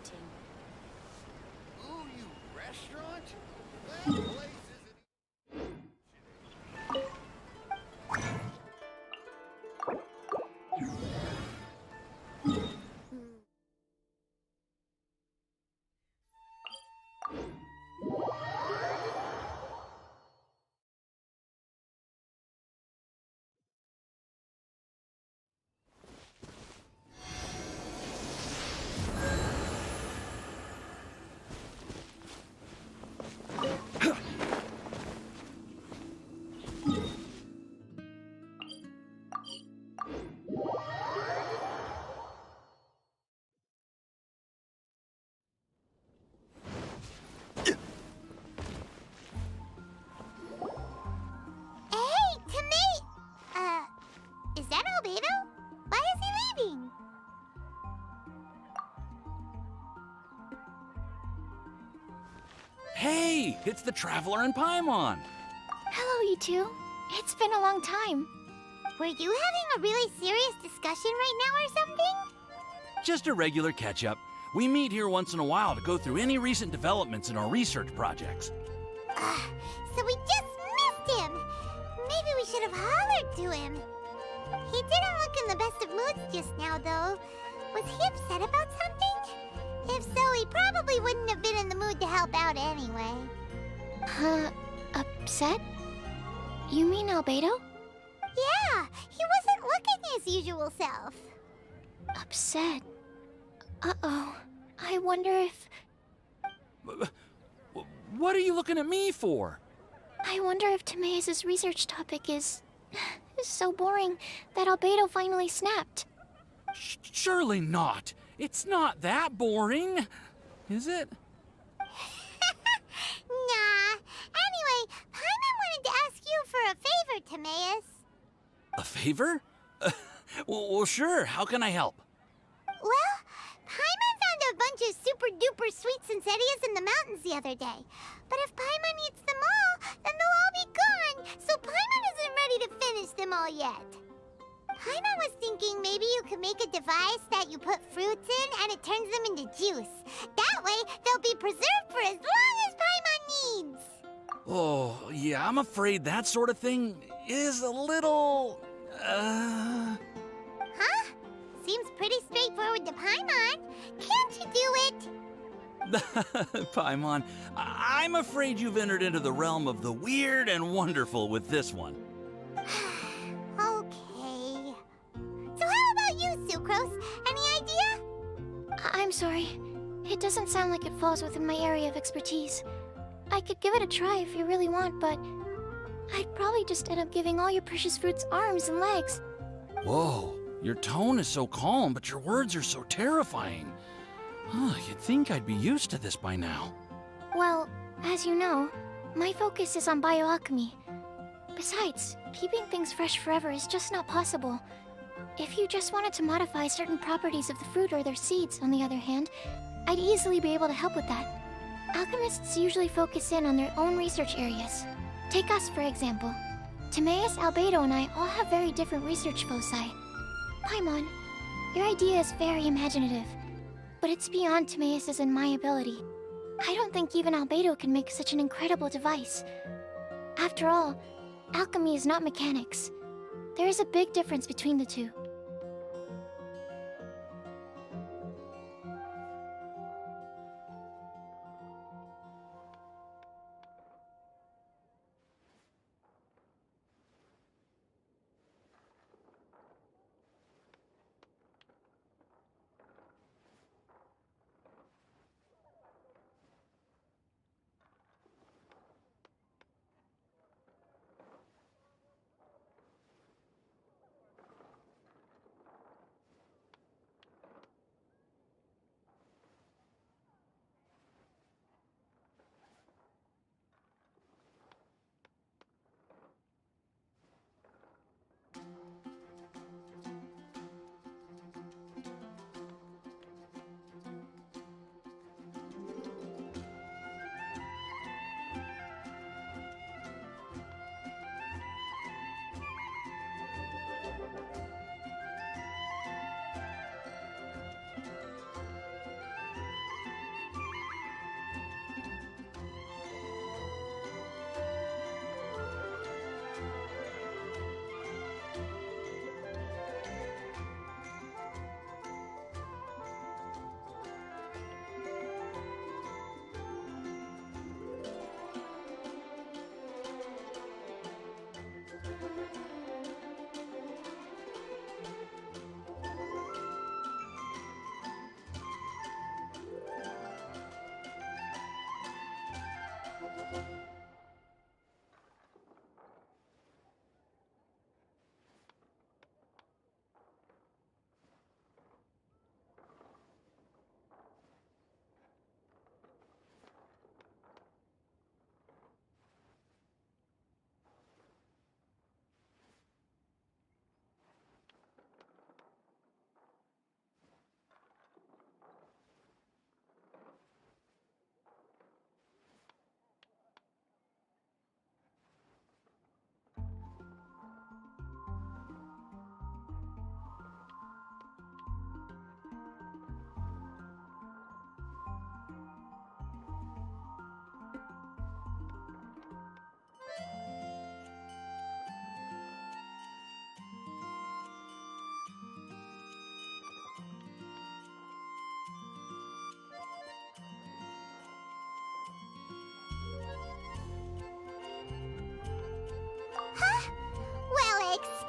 wanting. Ooh, you restaurant? That place isn't... Hey, Tomate! Is that Albedo? Why is he leaving? Hey, it's the Traveler and Paimon. Hello, you two. It's been a long time. Were you having a really serious discussion right now or something? Just a regular catch-up. We meet here once in a while to go through any recent developments in our research projects. So we just missed him! Maybe we should have hollered to him. He didn't look in the best of moods just now, though. Was he upset about something? If so, he probably wouldn't have been in the mood to help out anyway. Upset? You mean Albedo? Yeah, he wasn't looking his usual self. Upset. Uh-oh. I wonder if... What are you looking at me for? I wonder if Timaeus' research topic is so boring that Albedo finally snapped. Surely not. It's not that boring, is it? Nah. Anyway, Paimon wanted to ask you for a favor, Timaeus. A favor? Well, sure. How can I help? Well, Paimon found a bunch of super-duper sweet Sincerias in the mountains the other day. But if Paimon eats them all, then they'll all be gone, so Paimon isn't ready to finish them all yet. Paimon was thinking maybe you could make a device that you put fruits in and it turns them into juice. That way, they'll be preserved for as long as Paimon needs. Oh, yeah, I'm afraid that sort of thing is a little... Huh? Seems pretty straightforward to Paimon. Can't you do it? Paimon, I'm afraid you've entered into the realm of the weird and wonderful with this one. Okay. So how about you, Sucrose? Any idea? I'm sorry. It doesn't sound like it falls within my area of expertise. I could give it a try if you really want, but I'd probably just end up giving all your precious fruits arms and legs. Whoa, your tone is so calm, but your words are so terrifying. You'd think I'd be used to this by now. Well, as you know, my focus is on bioalchemy. Besides, keeping things fresh forever is just not possible. If you just wanted to modify certain properties of the fruit or their seeds, on the other hand, I'd easily be able to help with that. Alchemists usually focus in on their own research areas. Take us, for example. Timaeus, Albedo, and I all have very different research foci. Paimon, your idea is very imaginative, but it's beyond Timaeus' and my ability. I don't think even Albedo can make such an incredible device. After all, alchemy is not mechanics. There is a big difference between the two.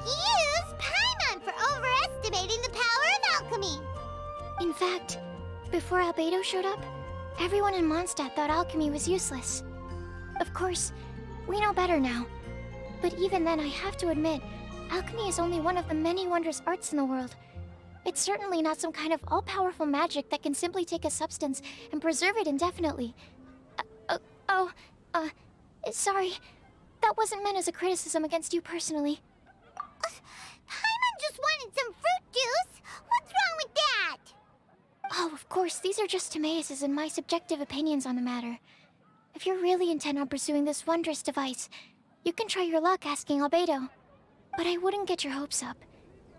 Use Paimon for overestimating the power of alchemy. In fact, before Albedo showed up, everyone in Mondstadt thought alchemy was useless. Of course, we know better now. But even then, I have to admit, alchemy is only one of the many wondrous arts in the world. It's certainly not some kind of all-powerful magic that can simply take a substance and preserve it indefinitely. Sorry. That wasn't meant as a criticism against you personally. Paimon just wanted some fruit juice. What's wrong with that? Oh, of course, these are just Timaeus' and my subjective opinions on the matter. If you're really intent on pursuing this wondrous device, you can try your luck asking Albedo. But I wouldn't get your hopes up.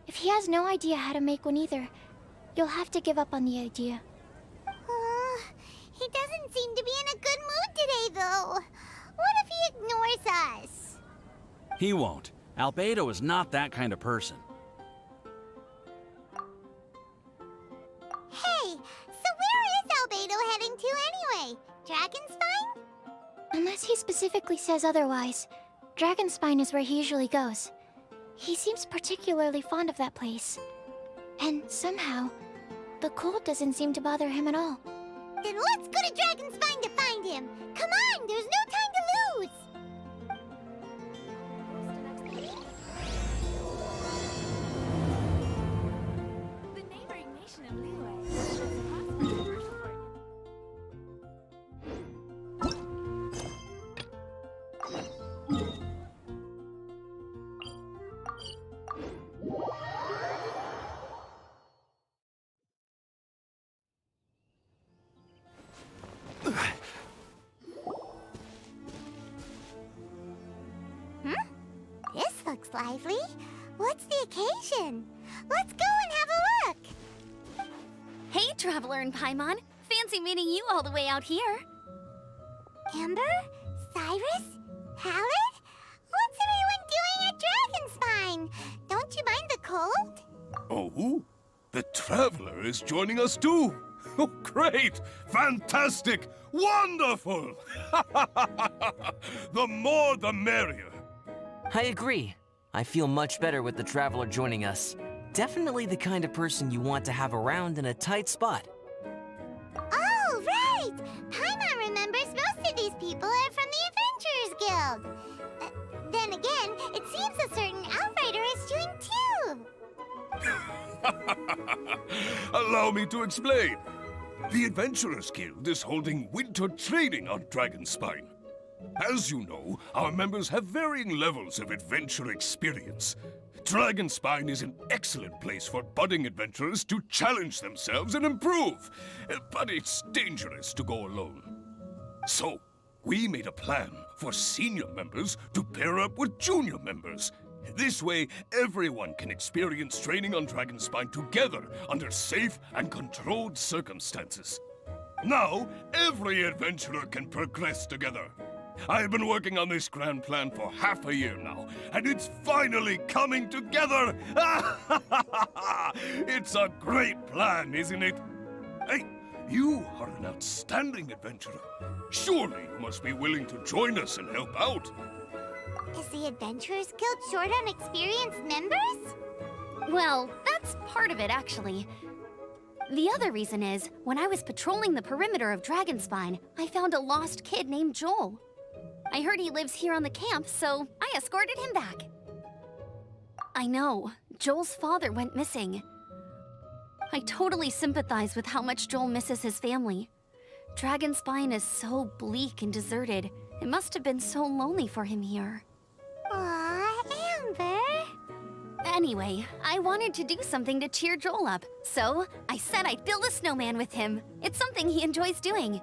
If he has no idea how to make one either, you'll have to give up on the idea. He doesn't seem to be in a good mood today, though. What if he ignores us? He won't. Albedo is not that kind of person. Hey, so where is Albedo heading to anyway? Dragonspine? Unless he specifically says otherwise, Dragonspine is where he usually goes. He seems particularly fond of that place. And somehow, the cold doesn't seem to bother him at all. Then let's go to Dragonspine to find him. Come on, there's no time to lose. The neighboring nation of Liyue has a possible commercial for This looks lively. What's the occasion? Let's go and have a look. Hey, Traveler and Paimon. Fancy meeting you all the way out here. Amber? Cyrus? Pallid? What's everyone doing at Dragonspine? Don't you mind the cold? Oh, the Traveler is joining us too. Oh, great! Fantastic! Wonderful! The more the merrier. I agree. I feel much better with the Traveler joining us. Definitely the kind of person you want to have around in a tight spot. Oh, right! Paimon remembers most of these people are from the Adventurers Guild. Then again, it seems a certain outrider is doing too. Allow me to explain. The Adventurers Guild is holding winter training on Dragonspine. As you know, our members have varying levels of adventure experience. Dragonspine is an excellent place for budding adventurers to challenge themselves and improve, but it's dangerous to go alone. So, we made a plan for senior members to pair up with junior members. This way, everyone can experience training on Dragonspine together under safe and controlled circumstances. Now, every adventurer can progress together. I've been working on this grand plan for half a year now, and it's finally coming together! It's a great plan, isn't it? Hey, you are an outstanding adventurer. Surely you must be willing to join us and help out. Is the Adventurers Guild short on experienced members? Well, that's part of it, actually. The other reason is, when I was patrolling the perimeter of Dragonspine, I found a lost kid named Joel. I heard he lives here on the camp, so I escorted him back. I know, Joel's father went missing. I totally sympathize with how much Joel misses his family. Dragonspine is so bleak and deserted. It must have been so lonely for him here. Aw, Amber. Anyway, I wanted to do something to cheer Joel up, so I said I'd build a snowman with him. It's something he enjoys doing.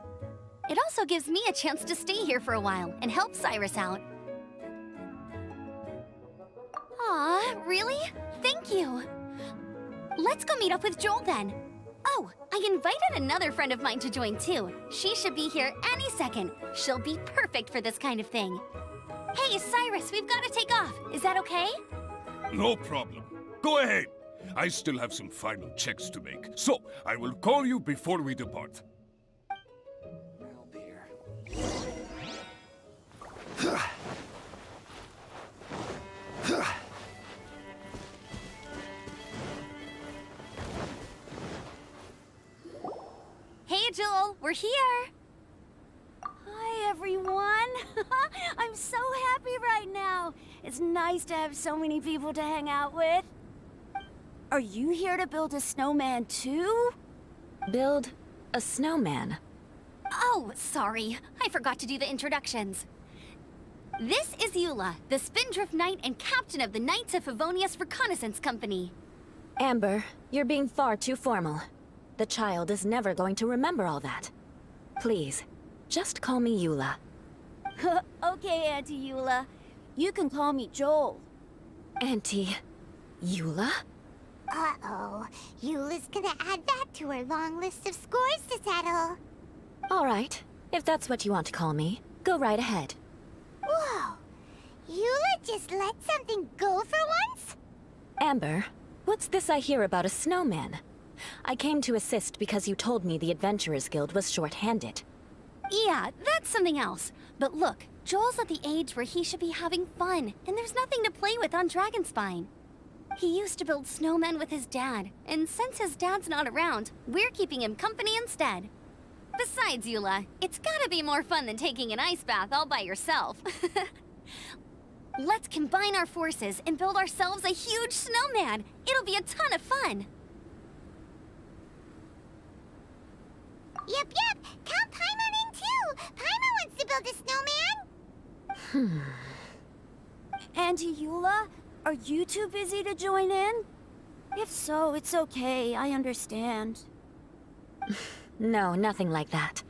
It also gives me a chance to stay here for a while and help Cyrus out. Aw, really? Thank you. Let's go meet up with Joel then. Oh, I invited another friend of mine to join too. She should be here any second. She'll be perfect for this kind of thing. Hey, Cyrus, we've got to take off. Is that okay? No problem. Go ahead. I still have some final checks to make, so I will call you before we depart. Oh dear. Joel. We're here. Hi, everyone. I'm so happy right now. It's nice to have so many people to hang out with. Are you here to build a snowman too? Build a snowman? Oh, sorry. I forgot to do the introductions. This is Eula, the Spindrift Knight and captain of the Knights of Favonius Reconnaissance Company. Amber, you're being far too formal. The child is never going to remember all that. Please, just call me Eula. Okay, Auntie Eula. You can call me Joel. Auntie Eula? Uh-oh. Eula's gonna add that to her long list of scores to settle. All right, if that's what you want to call me, go right ahead. Whoa! Eula just let something go for once? Amber, what's this I hear about a snowman? I came to assist because you told me the Adventurers Guild was short-handed. Yeah, that's something else. But look, Joel's at the age where he should be having fun, and there's nothing to play with on Dragonspine. He used to build snowmen with his dad, and since his dad's not around, we're keeping him company instead. Besides, Eula, it's gotta be more fun than taking an ice bath all by yourself. Let's combine our forces and build ourselves a huge snowman. It'll be a ton of fun. Yep. Count Paimon in too. Paimon wants to build a snowman. Auntie Eula, are you too busy to join in? If so, it's okay. I understand. No, nothing like that.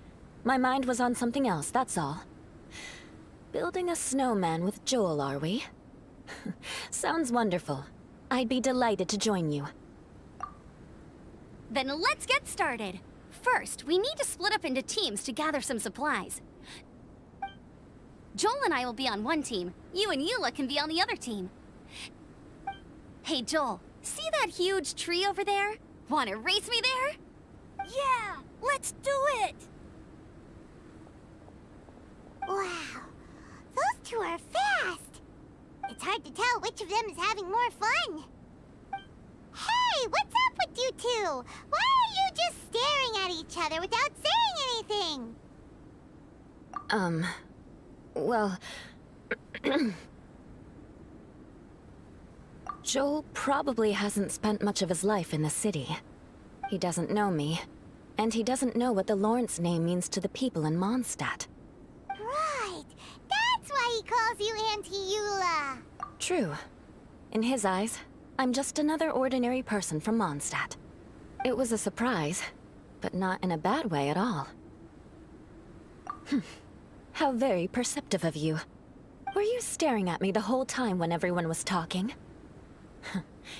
My mind was on something else, that's all. Building a snowman with Joel, are we? Sounds wonderful. I'd be delighted to join you. Then let's get started. First, we need to split up into teams to gather some supplies. Joel and I will be on one team. You and Eula can be on the other team. Hey, Joel, see that huge tree over there? Wanna race me there? Yeah, let's do it! Wow. Those two are fast. It's hard to tell which of them is having more fun. Hey, what's up with you two? Why are you just staring at each other without saying anything? Well... Joel probably hasn't spent much of his life in the city. He doesn't know me, and he doesn't know what the Lawrence name means to the people in Mondstadt. Right. That's why he calls you Auntie Eula. True. In his eyes, I'm just another ordinary person from Mondstadt. It was a surprise, but not in a bad way at all. How very perceptive of you. Were you staring at me the whole time when everyone was talking?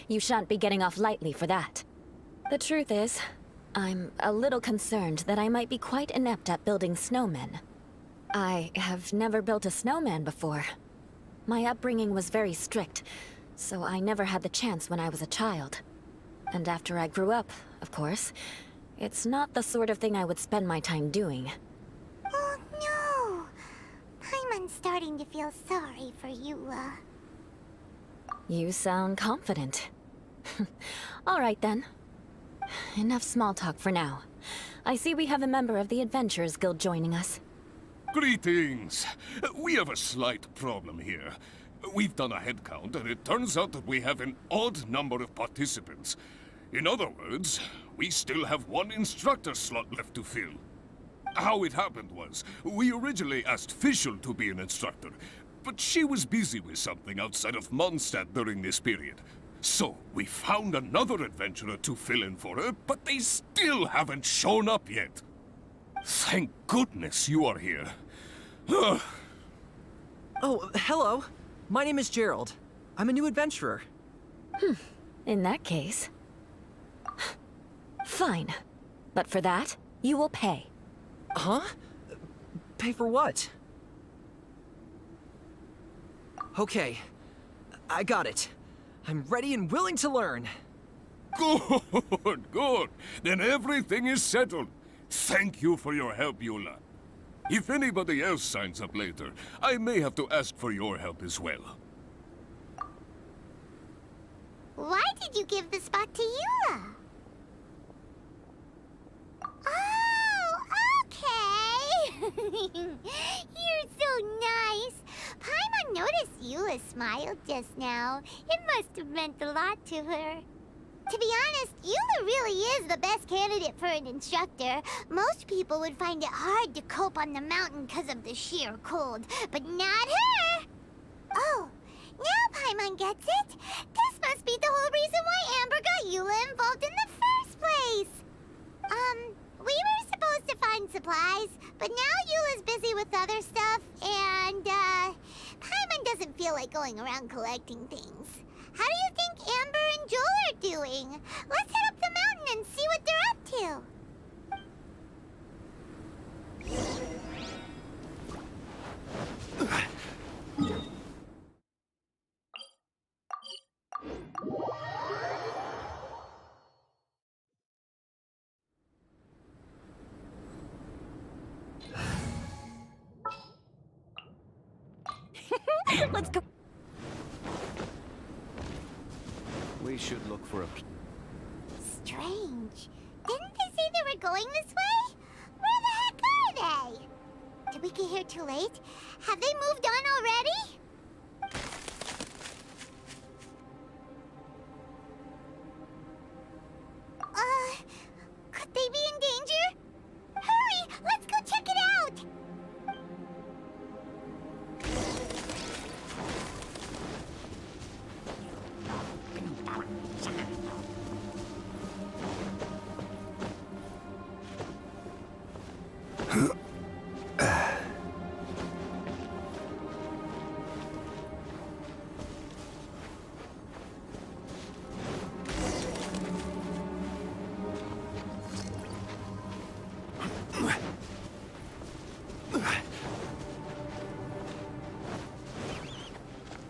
You shan't be getting off lightly for that. The truth is, I'm a little concerned that I might be quite inept at building snowmen. I have never built a snowman before. My upbringing was very strict, so I never had the chance when I was a child. And after I grew up, of course, it's not the sort of thing I would spend my time doing. Oh no! Paimon's starting to feel sorry for Eula. You sound confident. All right then. Enough small talk for now. I see we have a member of the Adventurers Guild joining us. Greetings. We have a slight problem here. We've done a head count, and it turns out that we have an odd number of participants. In other words, we still have one instructor slot left to fill. How it happened was, we originally asked Fischl to be an instructor, but she was busy with something outside of Mondstadt during this period. So, we found another adventurer to fill in for her, but they still haven't shown up yet. Thank goodness you are here. Ugh. Oh, hello. My name is Gerald. I'm a new adventurer. In that case... Fine. But for that, you will pay. Huh? Pay for what? Okay. I got it. I'm ready and willing to learn. Good. Then everything is settled. Thank you for your help, Eula. If anybody else signs up later, I may have to ask for your help as well. Why did you give the spot to Eula? Oh, Eula smiled just now. It must have meant a lot to her. To be honest, Eula really is the best candidate for an instructor. Most people would find it hard to cope on the mountain because of the sheer cold, but not her! Oh, now Paimon gets it. This must be the whole reason why Amber got Eula involved in the first place. We were supposed to find supplies, but now Eula's busy with other stuff, and, Paimon doesn't feel like going around collecting things. How do you think Amber and Joel are doing? Let's head up the mountain and see what they're up to. Let's go. We should look for a... Strange. Didn't they say they were going this way? Where the heck are they? Did we get here too late? Have they moved on already? Could they be in danger? Hurry! Let's go check it out!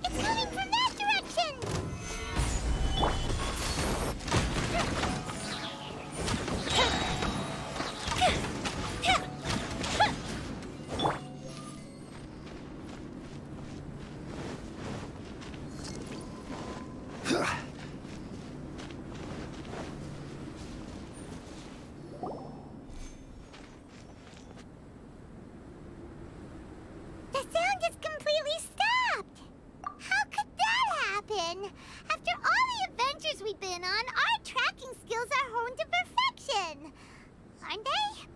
It's coming from that direction! The sound is completely stopped! How could that happen? After all the adventures we've been on, our tracking skills are honed to perfection! Aren't they?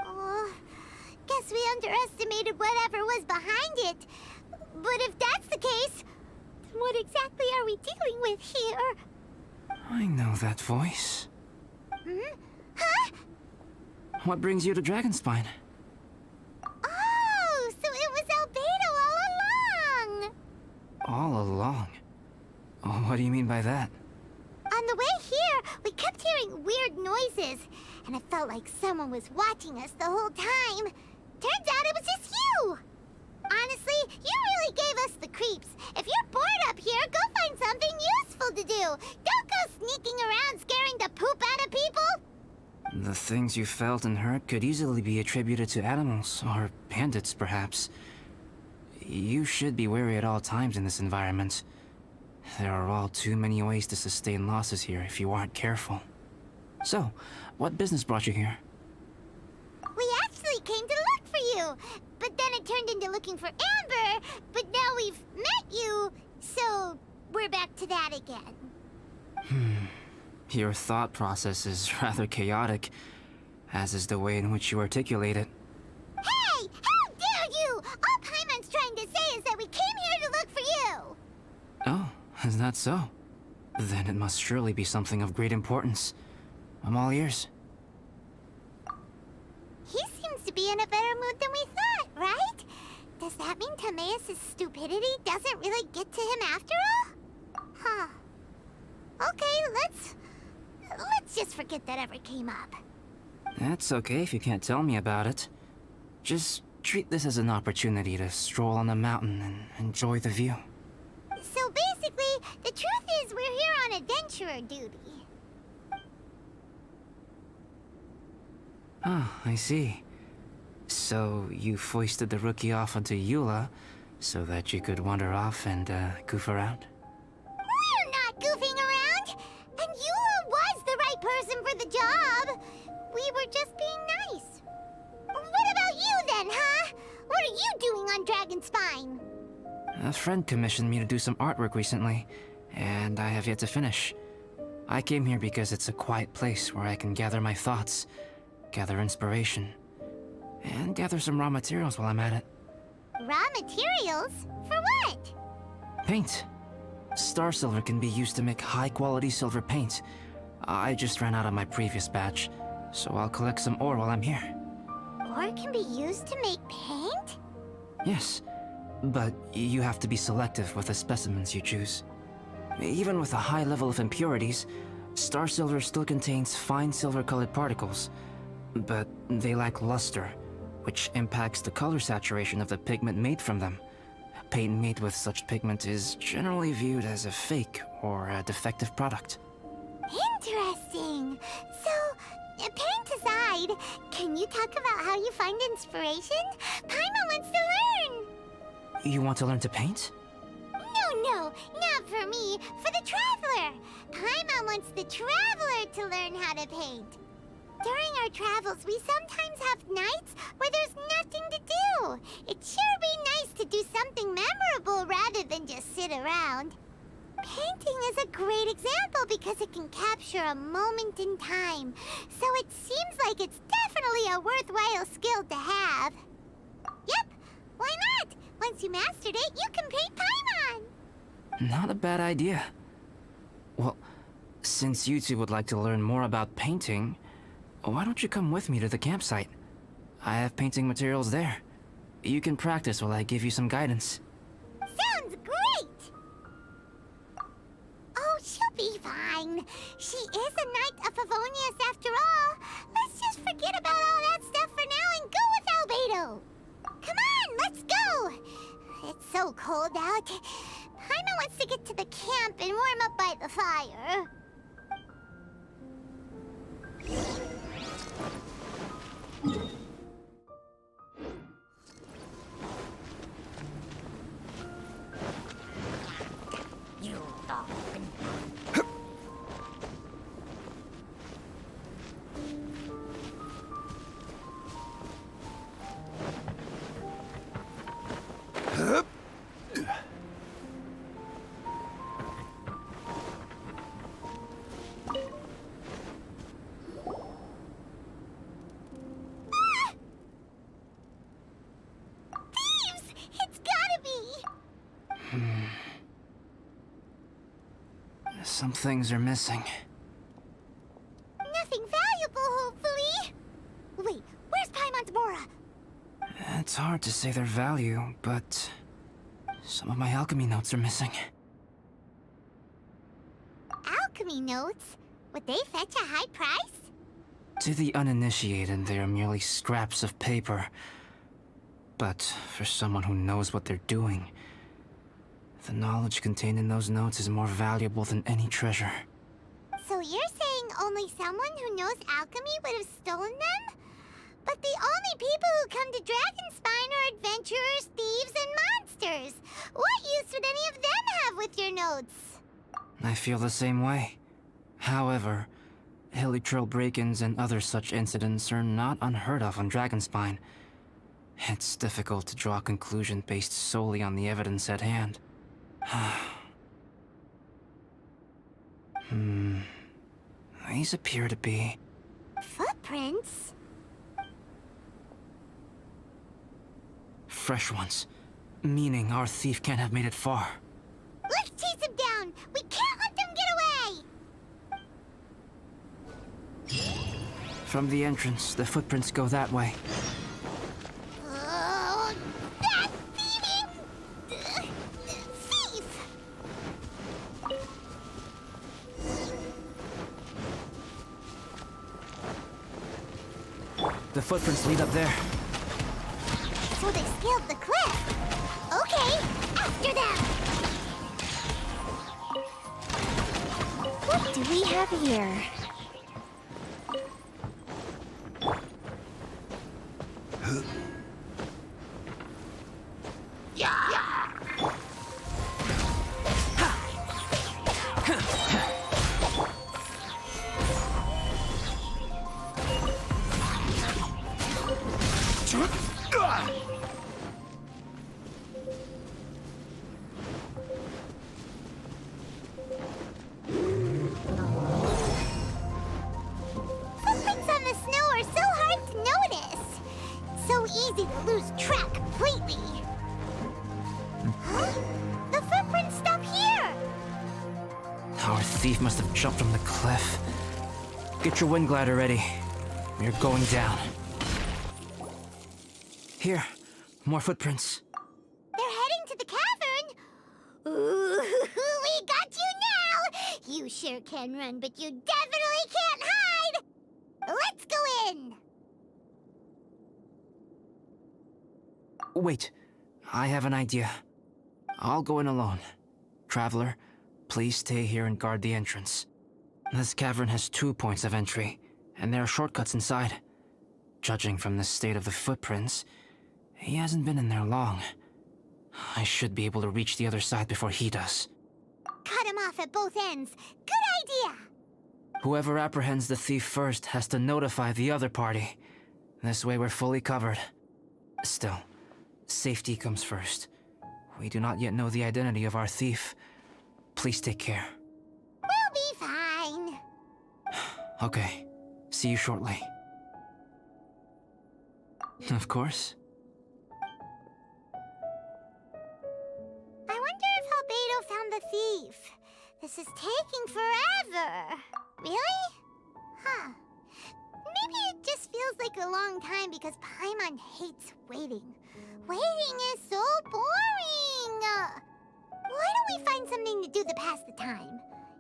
Oh, guess we underestimated whatever was behind it. But if that's the case, then what exactly are we dealing with here? I know that voice. Hmm? Huh? What brings you to Dragonspine? Oh, so it was Albedo all along! All along? Oh, what do you mean by that? On the way here, we kept hearing weird noises, and it felt like someone was watching us the whole time. Turns out it was just you! Honestly, you really gave us the creeps. If you're bored up here, go find something useful to do. Don't go sneaking around scaring the poop out of people! The things you felt and heard could easily be attributed to animals, or bandits, perhaps. You should be wary at all times in this environment. There are all too many ways to sustain losses here if you aren't careful. So, what business brought you here? We actually came to look for you, but then it turned into looking for Amber, but now we've met you, so we're back to that again. Your thought process is rather chaotic, as is the way in which you articulate it. Hey! How dare you! All Paimon's trying to say is that we came here to look for you! Oh, is that so? Then it must surely be something of great importance. I'm all ears. He seems to be in a better mood than we thought, right? Does that mean Timaeus' stupidity doesn't really get to him after all? Huh. Okay, let's just forget that ever came up. That's okay if you can't tell me about it. Just treat this as an opportunity to stroll on the mountain and enjoy the view. So basically, the truth is we're here on adventurer duty. Ah, I see. So you foisted the rookie off onto Eula so that you could wander off and goof around? We're not goofing around! And Eula was the right person for the job! We were just being nice. What about you then, huh? What are you doing on Dragonspine? A friend commissioned me to do some artwork recently, and I have yet to finish. I came here because it's a quiet place where I can gather my thoughts, gather inspiration, and gather some raw materials while I'm at it. Raw materials? For what? Paint. Star silver can be used to make high-quality silver paint. I just ran out of my previous batch, so I'll collect some ore while I'm here. Ore can be used to make paint? Yes, but you have to be selective with the specimens you choose. Even with a high level of impurities, star silver still contains fine silver-colored particles, but they lack luster, which impacts the color saturation of the pigment made from them. Paint made with such pigment is generally viewed as a fake or a defective product. Interesting. So, paint aside, can you talk about how you find inspiration? Paimon wants to learn. You want to learn to paint? No, not for me. For the traveler. Paimon wants the traveler to learn how to paint. During our travels, we sometimes have nights where there's nothing to do. It'd sure be nice to do something memorable rather than just sit around. Painting is a great example because it can capture a moment in time. So it seems like it's definitely a worthwhile skill to have. Yep, why not? Once you mastered it, you can paint Paimon. Not a bad idea. Well, since you two would like to learn more about painting, why don't you come with me to the campsite? I have painting materials there. You can practice while I give you some guidance. Sounds great! Oh, she'll be fine. She is a Knight of Favonius after all. Let's just forget about all that stuff for now and go with Albedo. Come on, let's go! It's so cold out. Paimon wants to get to the camp and warm up by the fire. Some things are missing. Nothing valuable, hopefully. Wait, where's Paimon's Mora? It's hard to say their value, but some of my alchemy notes are missing. Alchemy notes? Would they fetch a high price? To the uninitiated, they are merely scraps of paper. But for someone who knows what they're doing, the knowledge contained in those notes is more valuable than any treasure. So you're saying only someone who knows alchemy would have stolen them? But the only people who come to Dragonspine are adventurers, thieves, and monsters. What use would any of them have with your notes? I feel the same way. However, Hilly-Trail break-ins and other such incidents are not unheard of on Dragonspine. It's difficult to draw a conclusion based solely on the evidence at hand. These appear to be... Footprints? fresh ones. Meaning our thief can't have made it far. Let's chase him down! We can't let them get away! From the entrance, the footprints go that way. Oh, that thieving... thief! The footprints lead up there. So they scaled the cliff. Okay, after them! What do we have here? Our thief must have jumped from the cliff. Get your wind glider ready. We're going down. Here, more footprints. They're heading to the cavern. Ooh, we got you now. You sure can run, but you definitely can't hide. Let's go in. Wait, I have an idea. I'll go in alone. Traveler, please stay here and guard the entrance. This cavern has 2 points of entry, and there are shortcuts inside. Judging from the state of the footprints, he hasn't been in there long. I should be able to reach the other side before he does. Cut him off at both ends. Good idea. Whoever apprehends the thief first has to notify the other party. This way we're fully covered. Still, safety comes first. We do not yet know the identity of our thief. Please take care. We'll be fine. Okay. See you shortly. Of course. I wonder if Albedo found the thief. This is taking forever. Really? Huh. Maybe it just feels like a long time because Paimon hates waiting. Waiting is so boring. Why don't we find something to do to pass the time?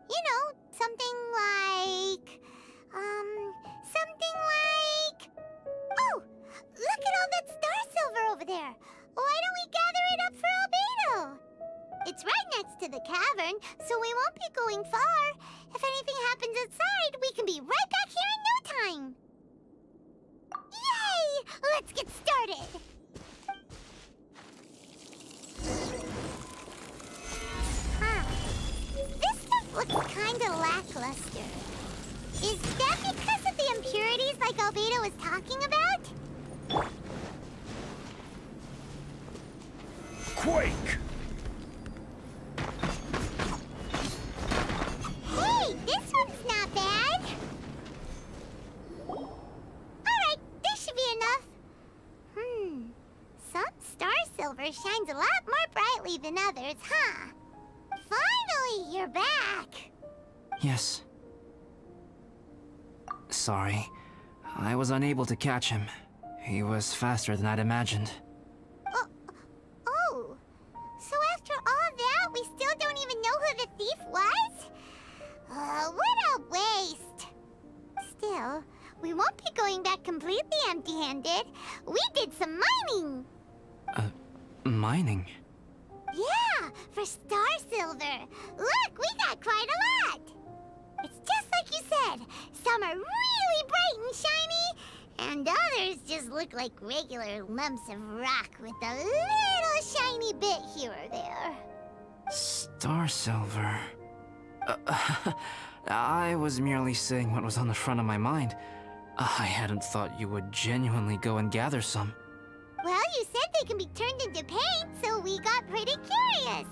You know, something like... Oh! Look at all that star silver over there! Why don't we gather it up for Albedo? It's right next to the cavern, so we won't be going far. If anything happens outside, we can be right back here in no time. Yay! Let's get started! Huh. This stuff looks kinda lackluster. Is that because of the impurities like Albedo was talking about? Quake! Hey, this one's not bad. Alright, this should be enough. Some star silver shines a lot more brightly than others, huh? Finally, you're back. Yes. Sorry. I was unable to catch him. He was faster than I'd imagined. Oh. So after all that, we still don't even know who the thief was? What a waste. Still, we won't be going back completely empty-handed. We did some mining. Mining? Yeah, for star silver. Look, we got quite a lot. It's just like you said. Some are really bright and shiny, and others just look like regular lumps of rock with a little shiny bit here or there. Star silver. I was merely saying what was on the front of my mind. I hadn't thought you would genuinely go and gather some. Well, you said they can be turned into paint, so we got pretty curious.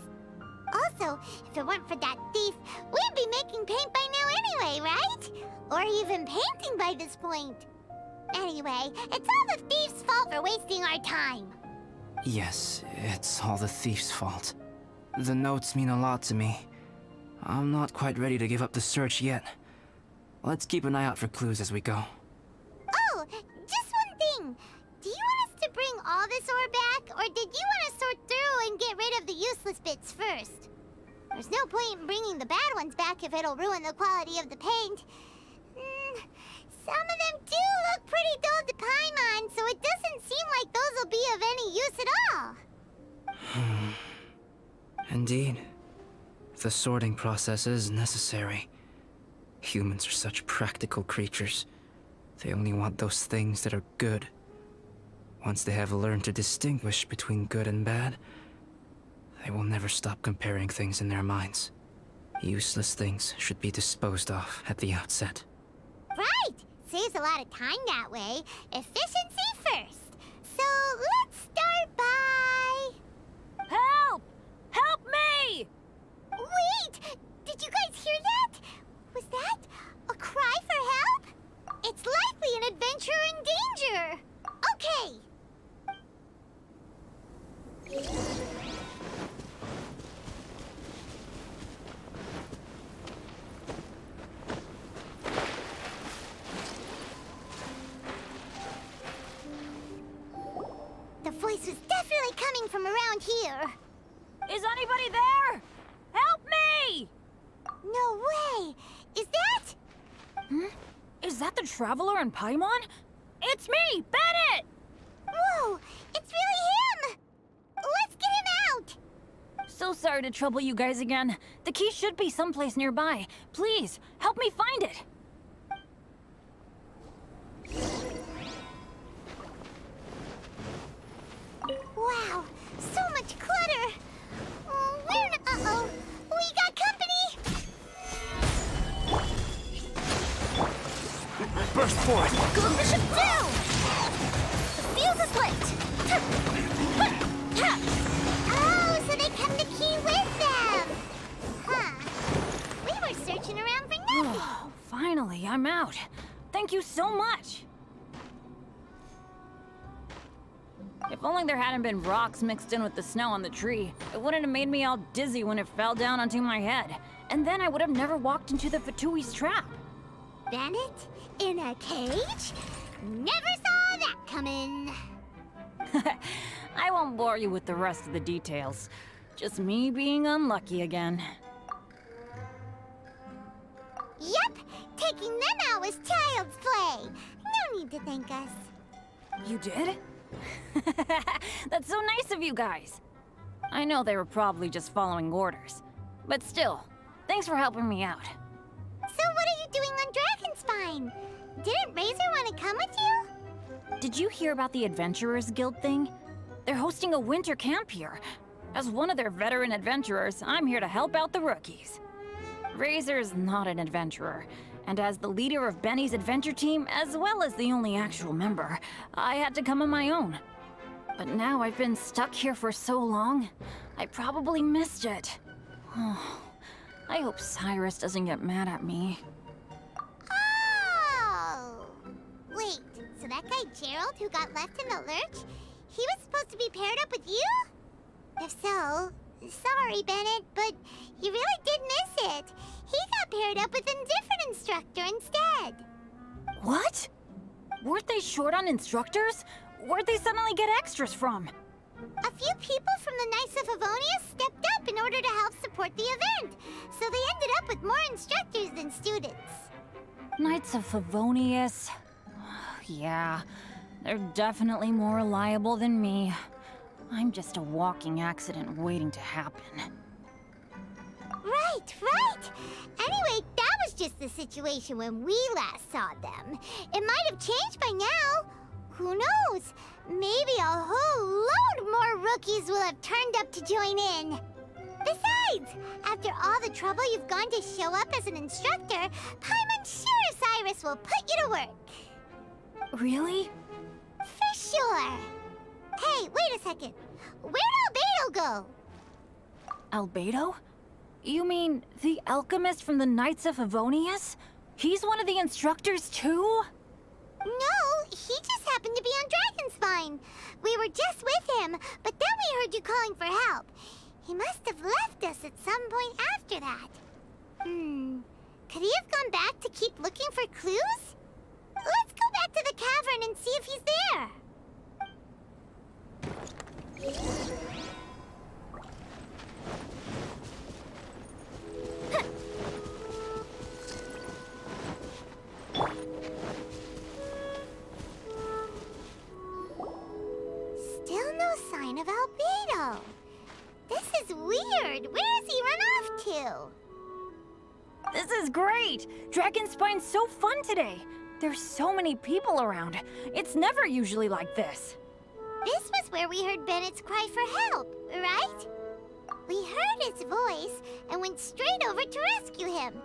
Also, if it weren't for that thief, we'd be making paint by now anyway, right? Or even painting by this point. Anyway, it's all the thief's fault for wasting our time. Yes, it's all the thief's fault. The notes mean a lot to me. I'm not quite ready to give up the search yet. Let's keep an eye out for clues as we go. Oh, just one thing. Do you want us to bring all this ore back, or did you want to sort through and get rid of the useless bits first? There's no point in bringing the bad ones back if it'll ruin the quality of the paint. Some of them do look pretty dull to Paimon, so it doesn't seem like those will be of any use at all. Indeed. The sorting process is necessary. Humans are such practical creatures. They only want those things that are good. Once they have learned to distinguish between good and bad, they will never stop comparing things in their minds. Useless things should be disposed of at the outset. Right! Saves a lot of time that way. Efficiency first. So let's start by... Help! Help me! Wait! Did you guys hear that? Was that a cry for help? It's likely an adventurer in danger. Okay. Is that the Traveler and Paimon? It's me, Bennett! Whoa! It's really him! Let's get him out! So sorry to trouble you guys again. The key should be someplace nearby. Please, help me find it. Wow, so much clutter! Uh-oh, we got company! Burst forth! Go Bishop down! The fuse is lit! Oh, so they kept the key with them! Huh. We were searching around for nothing! Oh, finally, I'm out. Thank you so much. If only there hadn't been rocks mixed in with the snow on the tree, it wouldn't have made me all dizzy when it fell down onto my head. And then I would have never walked into the Fatui's trap. Bennett? In a cage? Never saw that coming! I won't bore you with the rest of the details. Just me being unlucky again. Yep! Taking them out was child's play! No need to thank us. You did? That's so nice of you guys. I know they were probably just following orders. But still, thanks for helping me out. So what are you doing on Dragonspine? Didn't Razor want to come with you? Did you hear about the Adventurers Guild thing? They're hosting a winter camp here. As one of their veteran adventurers, I'm here to help out the rookies. Razor's not an adventurer, and as the leader of Benny's adventure team, as well as the only actual member, I had to come on my own. But now I've been stuck here for so long, I probably missed it. Oh, I hope Cyrus doesn't get mad at me. Oh! Wait, so that guy Gerald who got left in the lurch, he was supposed to be paired up with you? If so, sorry, Bennett, but you really did miss it. He got paired up with a different instructor instead. What? Weren't they short on instructors? Where'd they suddenly get extras from? A few people from the Knights of Avonia stepped up in order to help support the event, so they ended up with more instructors than students. Knights of Favonius. Yeah, they're definitely more reliable than me. I'm just a walking accident waiting to happen. Right. Anyway, that was just the situation when we last saw them. It might have changed by now. Who knows? Maybe a whole load more rookies will have turned up to join in. Besides, after all the trouble you've gone to show up as an instructor, Paimon's sure Cyrus will put you to work. Really? For sure. Hey, wait a second. Where'd Albedo go? Albedo? You mean the alchemist from the Knights of Favonius? He's one of the instructors too? No, he just happened to be on Dragonspine. We were just with him, but then we heard you calling for help. He must have left us at some point after that. Could he have gone back to keep looking for clues? Let's go back to the cavern and see if he's there. Still no sign of Albedo. This is weird. Where has he run off to? This is great! Dragonspine's so fun today! There's so many people around. It's never usually like this. This was where we heard Bennett's cry for help, right? We heard his voice and went straight over to rescue him.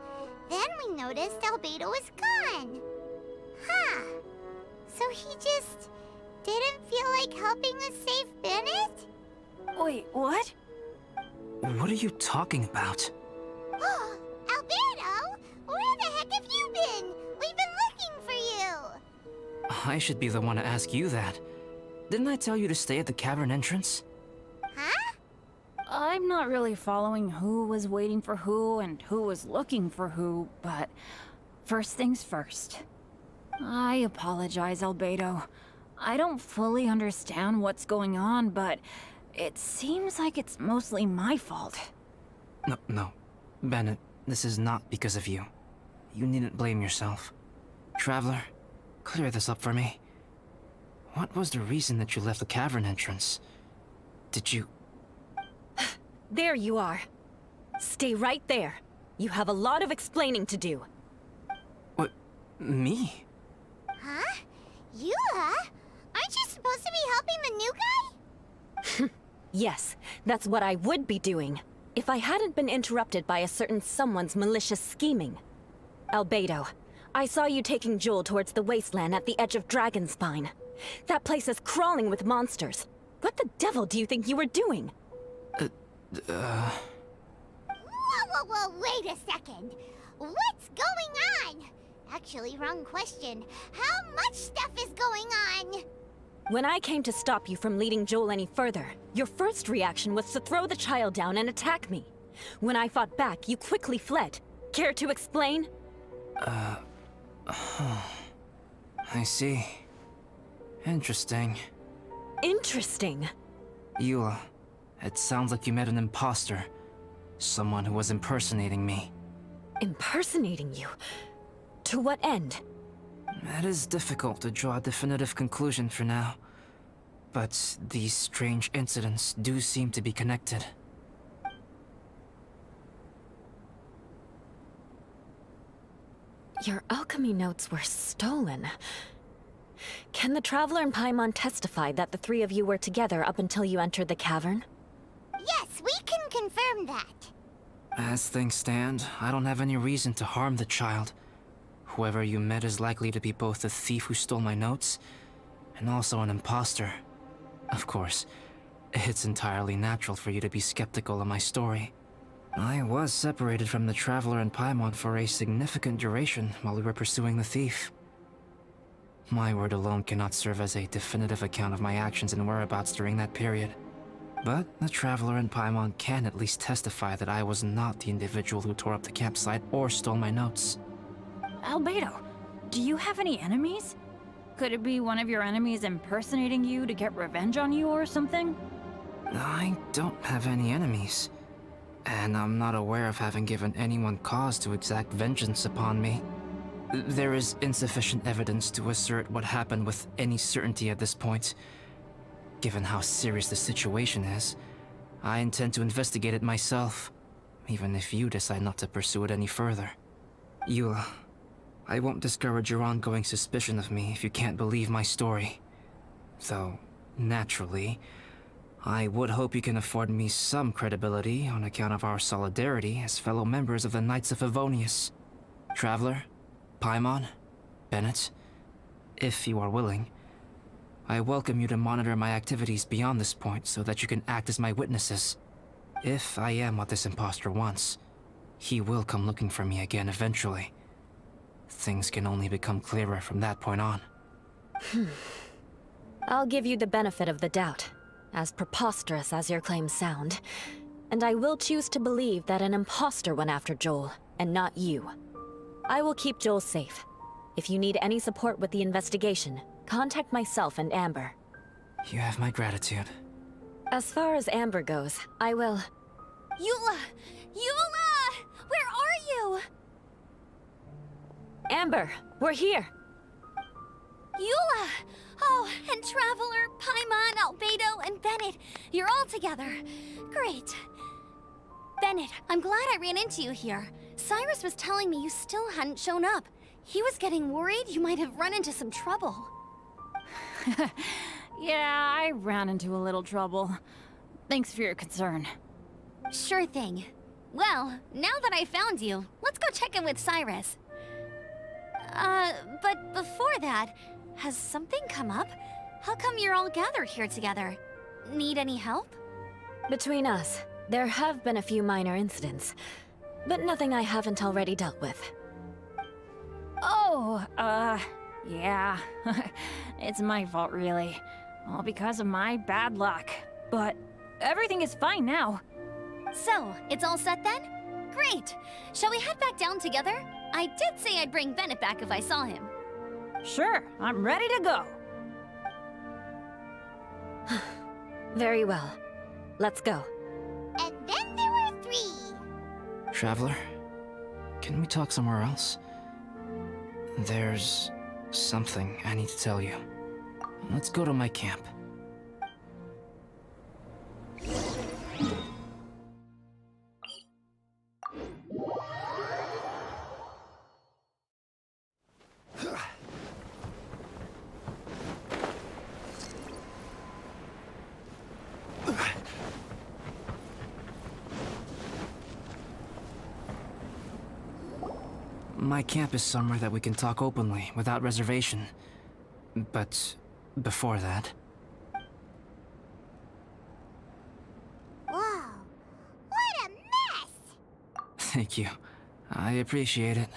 Then we noticed Albedo was gone. Huh. So he just didn't feel like helping us save Bennett? Wait, what? What are you talking about? Oh, Albedo! Where the heck have you been? We've been looking for you! I should be the one to ask you that. Didn't I tell you to stay at the cavern entrance? Huh? I'm not really following who was waiting for who and who was looking for who, but first things first. I apologize, Albedo. I don't fully understand what's going on, but it seems like it's mostly my fault. No. Bennett, this is not because of you. you needn't blame yourself. Traveler, clear this up for me. What was the reason that you left the cavern entrance? Did you... There you are. Stay right there. You have a lot of explaining to do. What? Me? Huh? Eula? Aren't you supposed to be helping the new guy? Yes, that's what I would be doing, if I hadn't been interrupted by a certain someone's malicious scheming. Albedo, I saw you taking Joel towards the wasteland at the edge of Dragonspine. That place is crawling with monsters. What the devil do you think you were doing? Whoa, wait a second. What's going on? Actually, wrong question. How much stuff is going on? When I came to stop you from leading Joel any further, your first reaction was to throw the child down and attack me. When I fought back, you quickly fled. Care to explain? I see. Interesting. Interesting. Eula, it sounds like you met an imposter. Someone who was impersonating me. Impersonating you? To what end? It is difficult to draw a definitive conclusion for now. But these strange incidents do seem to be connected. Your alchemy notes were stolen. Can the Traveler and Paimon testify that the three of you were together up until you entered the cavern? Yes, we can confirm that. As things stand, I don't have any reason to harm the child. Whoever you met is likely to be both the thief who stole my notes, and also an imposter. Of course, it's entirely natural for you to be skeptical of my story. I was separated from the Traveler and Paimon for a significant duration while we were pursuing the thief. My word alone cannot serve as a definitive account of my actions and whereabouts during that period. But the Traveler and Paimon can at least testify that I was not the individual who tore up the campsite or stole my notes. Albedo, do you have any enemies? Could it be one of your enemies impersonating you to get revenge on you or something? I don't have any enemies. And I'm not aware of having given anyone cause to exact vengeance upon me. There is insufficient evidence to assert what happened with any certainty at this point. Given how serious the situation is, I intend to investigate it myself, even if you decide not to pursue it any further. Eula, I won't discourage your ongoing suspicion of me if you can't believe my story. Though, naturally, I would hope you can afford me some credibility on account of our solidarity as fellow members of the Knights of Favonius. Traveler, Paimon, Bennett, if you are willing, I welcome you to monitor my activities beyond this point so that you can act as my witnesses. If I am what this imposter wants, he will come looking for me again eventually. Things can only become clearer from that point on. I'll give you the benefit of the doubt, as preposterous as your claims sound. And I will choose to believe that an imposter went after Joel, and not you. I will keep Joel safe. If you need any support with the investigation, contact myself and Amber. You have my gratitude. As far as Amber goes, I will... Eula! Eula! Where are you? Amber, we're here! Eula! Oh, and Traveler, Paimon, Albedo, and Bennett. You're all together. Great. Bennett, I'm glad I ran into you here. Cyrus was telling me you still hadn't shown up. He was getting worried you might have run into some trouble. Yeah, I ran into a little trouble. Thanks for your concern. Sure thing. Well, now that I found you, let's go check in with Cyrus. But before that, has something come up? How come you're all gathered here together? Need any help? Between us, there have been a few minor incidents, but nothing I haven't already dealt with. Oh, yeah. It's my fault, really. All because of my bad luck. But everything is fine now. So, it's all set then? Great! Shall we head back down together? I did say I'd bring Bennett back if I saw him. Sure, I'm ready to go. Very well. Let's go. And then there were three. Traveler, can we talk somewhere else? There's something I need to tell you. Let's go to my camp. My camp is somewhere that we can talk openly, without reservation. But before that... Whoa. What a mess! Thank you. I appreciate it.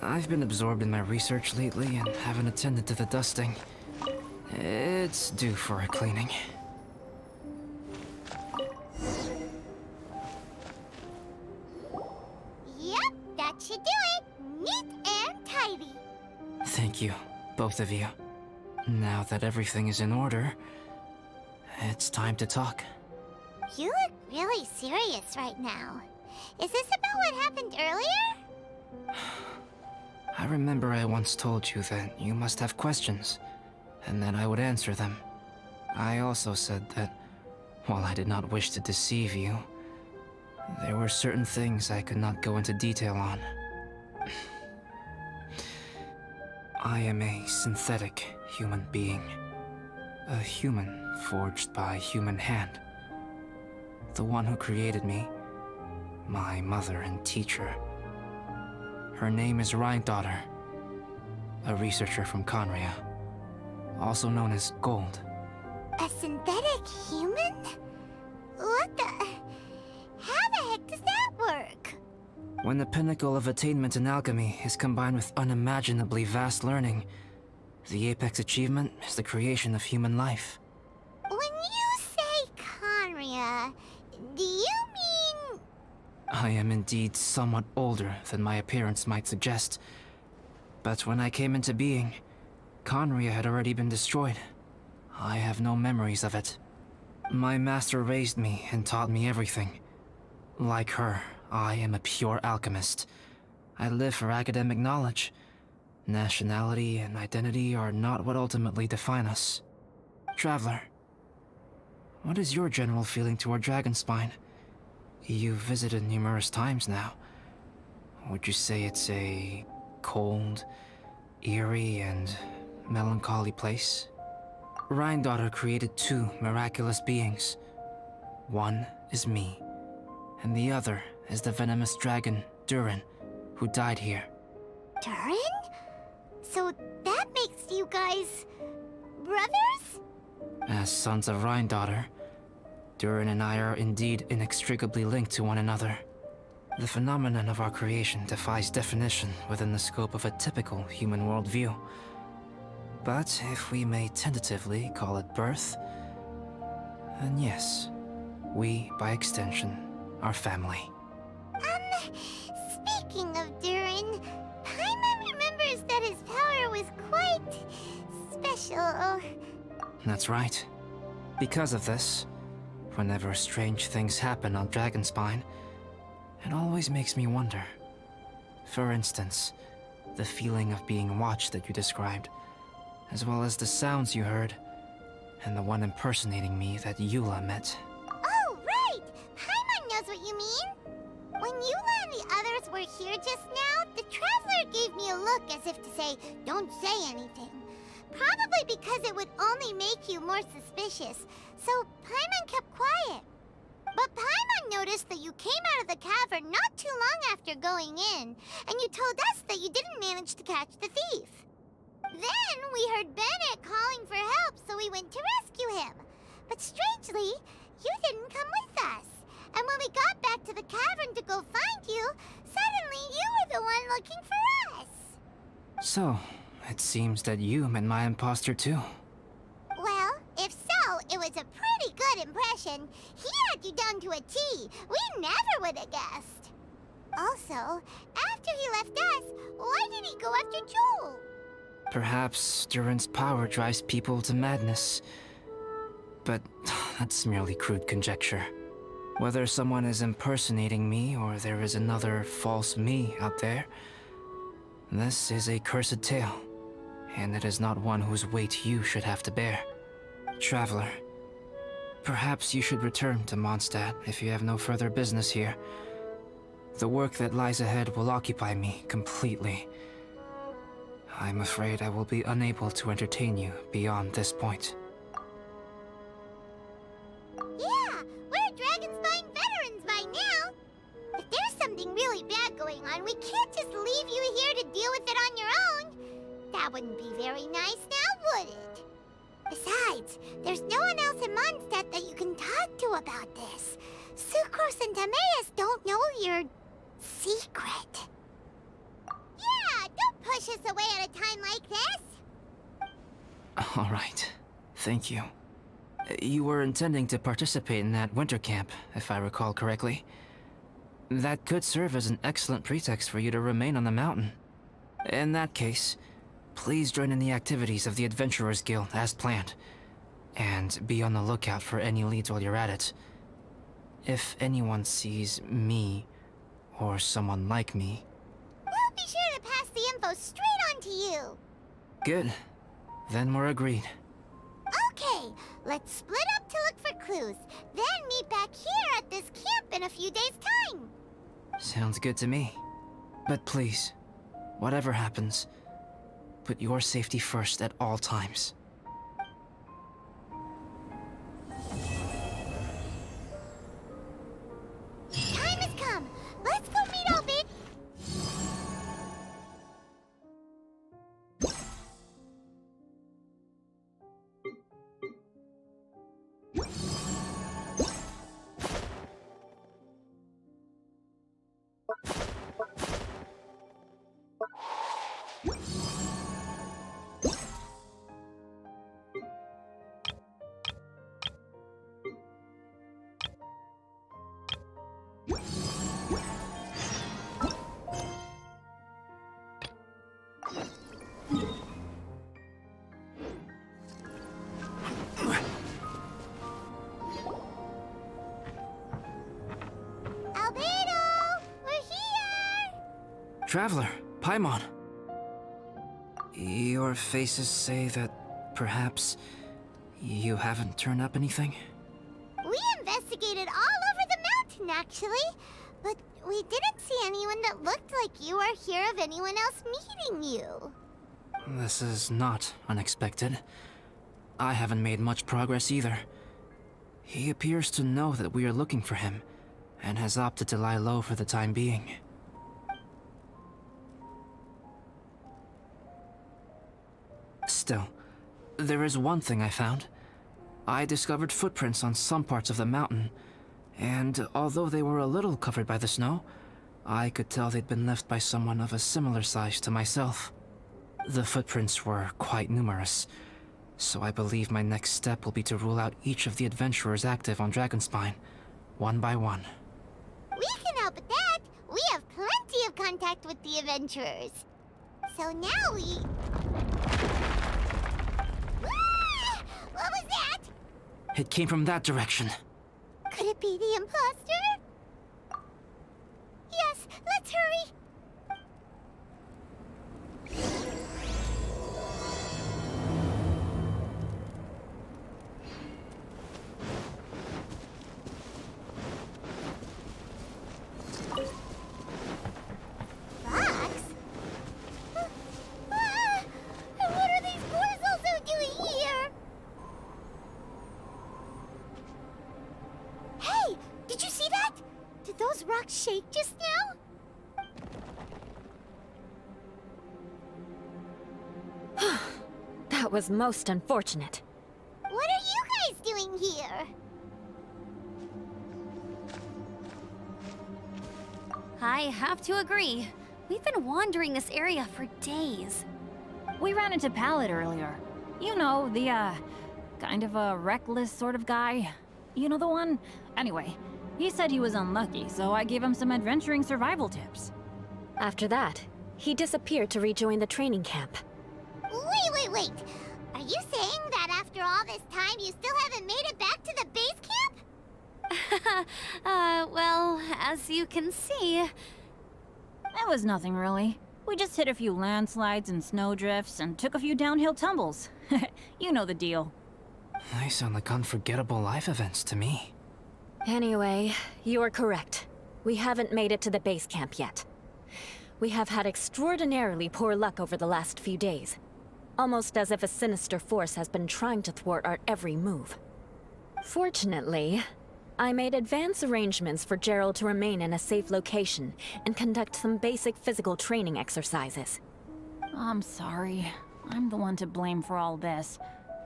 I've been absorbed in my research lately and haven't attended to the dusting. It's due for a cleaning. Yep, that should do it. Neat and tidy. Thank you, both of you. Now that everything is in order, it's time to talk. You look really serious right now. Is this about what happened earlier? I remember I once told you that you must have questions, and that I would answer them. I also said that, while I did not wish to deceive you, there were certain things I could not go into detail on. I am a synthetic human being. A human forged by human hand. The one who created me, my mother and teacher. Her name is Rhynedaughter, a researcher from Conria, also known as Gold. A synthetic human? What the... How the heck does that work? When the pinnacle of attainment in alchemy is combined with unimaginably vast learning, the apex achievement is the creation of human life. When you say Conria, do you mean... I am indeed somewhat older than my appearance might suggest. But when I came into being, Conria had already been destroyed. I have no memories of it. My master raised me and taught me everything. Like her, I am a pure alchemist. I live for academic knowledge. Nationality and identity are not what ultimately define us. Traveler, what is your general feeling toward Dragonspine? You've visited numerous times now. Would you say it's a cold, eerie, and melancholy place? Rhynedaughter created two miraculous beings. One is me, and the other is the venomous dragon, Durin, who died here. Durin? So that makes you guys... brothers? As sons of Rhynedaughter, Durin and I are indeed inextricably linked to one another. The phenomenon of our creation defies definition within the scope of a typical human worldview. But if we may tentatively call it birth, then yes, we, by extension, are family. Speaking of Durin, Paimon remembers that his power was quite... special. That's right. Because of this, whenever strange things happen on Dragonspine, it always makes me wonder. For instance, the feeling of being watched that you described, as well as the sounds you heard, and the one impersonating me that Eula met. Oh, right! Paimon knows what you mean! When Eula and the others were here just now, the Traveler gave me a look as if to say, don't say anything. Probably because it would only make you more suspicious, so Paimon kept quiet. But Paimon noticed that you came out of the cavern not too long after going in, and you told us that you didn't manage to catch the thief. Then we heard Bennett calling for help, so we went to rescue him. But strangely, you didn't come with us. And when we got back to the cavern to go find you, suddenly you were the one looking for us. So, it seems that you met my imposter too. Well, if so, it was a pretty good impression. He had you down to a T. We never would have guessed. Also, after he left us, why did he go after Joel? Perhaps Durin's power drives people to madness. But that's merely crude conjecture. Whether someone is impersonating me or there is another false me out there, this is a cursed tale, and it is not one whose weight you should have to bear. Traveler, perhaps you should return to Mondstadt if you have no further business here. The work that lies ahead will occupy me completely. I'm afraid I will be unable to entertain you beyond this point. Yeah, we're Dragonspine veterans by now. If there's something really bad going on, we can't just leave you here to deal with it on your own. That wouldn't be very nice now, would it? Besides, there's no one else in Mondstadt that you can talk to about this. Sucrose and Timaeus don't know your secret. Yeah, don't push us away at a time like this. All right. Thank you. You were intending to participate in that winter camp, if I recall correctly. That could serve as an excellent pretext for you to remain on the mountain. In that case, please join in the activities of the Adventurers Guild as planned, and be on the lookout for any leads while you're at it. If anyone sees me, or someone like me... We'll be sure to pass the info straight on to you. Good. Then we're agreed. Okay, let's split up to look for clues, then meet back here at this camp in a few days' time. Sounds good to me. But please, whatever happens, put your safety first at all times. Time has come. Let's go meet Albert. Traveler, Paimon. Your faces say that perhaps you haven't turned up anything? We investigated all over the mountain, actually. But we didn't see anyone that looked like you or hear of anyone else meeting you. This is not unexpected. I haven't made much progress either. He appears to know that we are looking for him, and has opted to lie low for the time being. Still, there is one thing I found. I discovered footprints on some parts of the mountain, and although they were a little covered by the snow, I could tell they'd been left by someone of a similar size to myself. The footprints were quite numerous, so I believe my next step will be to rule out each of the adventurers active on Dragonspine, one by one. We can help with that. We have plenty of contact with the adventurers. So now we... Ah! What was that? It came from that direction. Could it be the imposter? Yes, let's hurry. Fox? And what are these boys also doing here? Hey, did you see that? Did those rocks shake just now? That was most unfortunate. What are you guys doing here? I have to agree. We've been wandering this area for days. We ran into Pallet earlier. You know, the, kind of a reckless sort of guy. You know the one? Anyway, he said he was unlucky, so I gave him some adventuring survival tips. After that, he disappeared to rejoin the training camp. Wait. Are you saying that after all this time, you still haven't made it back to the base camp? Well, as you can see... It was nothing really. We just hit a few landslides and snowdrifts and took a few downhill tumbles. You know the deal. They sound like unforgettable life events to me. Anyway, you are correct. We haven't made it to the base camp yet. We have had extraordinarily poor luck over the last few days. Almost as if a sinister force has been trying to thwart our every move. Fortunately, I made advance arrangements for Gerald to remain in a safe location and conduct some basic physical training exercises. I'm sorry. I'm the one to blame for all this.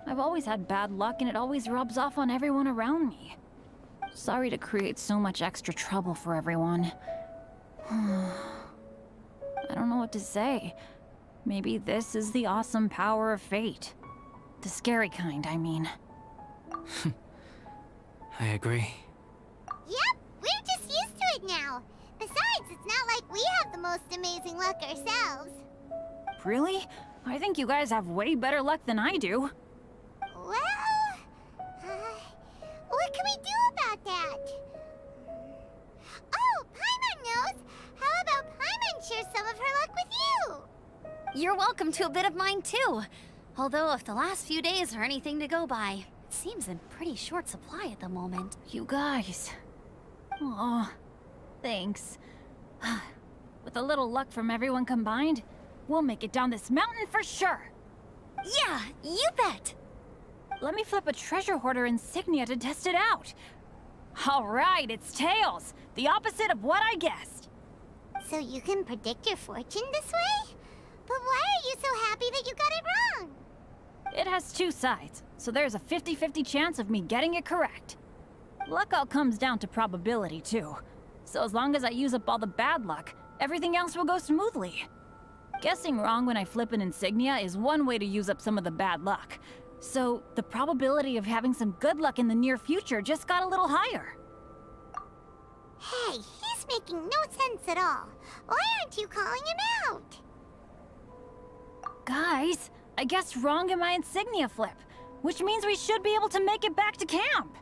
I've always had bad luck and it always rubs off on everyone around me. Sorry to create so much extra trouble for everyone. I don't know what to say. Maybe this is the awesome power of fate. The scary kind, I mean. I agree. Yep, we're just used to it now. Besides, it's not like we have the most amazing luck ourselves. Really? I think you guys have way better luck than I do. Well, what can we do about that? Oh, Paimon knows! How about Paimon share some of her luck with you? You're welcome to a bit of mine too. Although if the last few days are anything to go by, it seems in pretty short supply at the moment. You guys. Aw, thanks. With a little luck from everyone combined, we'll make it down this mountain for sure. Yeah, you bet! Let me flip a treasure hoarder insignia to test it out. All right, it's tails. The opposite of what I guessed. So you can predict your fortune this way? But why are you so happy that you got it wrong? It has two sides, so there's a 50-50 chance of me getting it correct. Luck all comes down to probability, too. So as long as I use up all the bad luck, everything else will go smoothly. Guessing wrong when I flip an insignia is one way to use up some of the bad luck. So the probability of having some good luck in the near future just got a little higher. Hey, he's making no sense at all. Why aren't you calling him out? Guys, I guessed wrong in my insignia flip, which means we should be able to make it back to camp.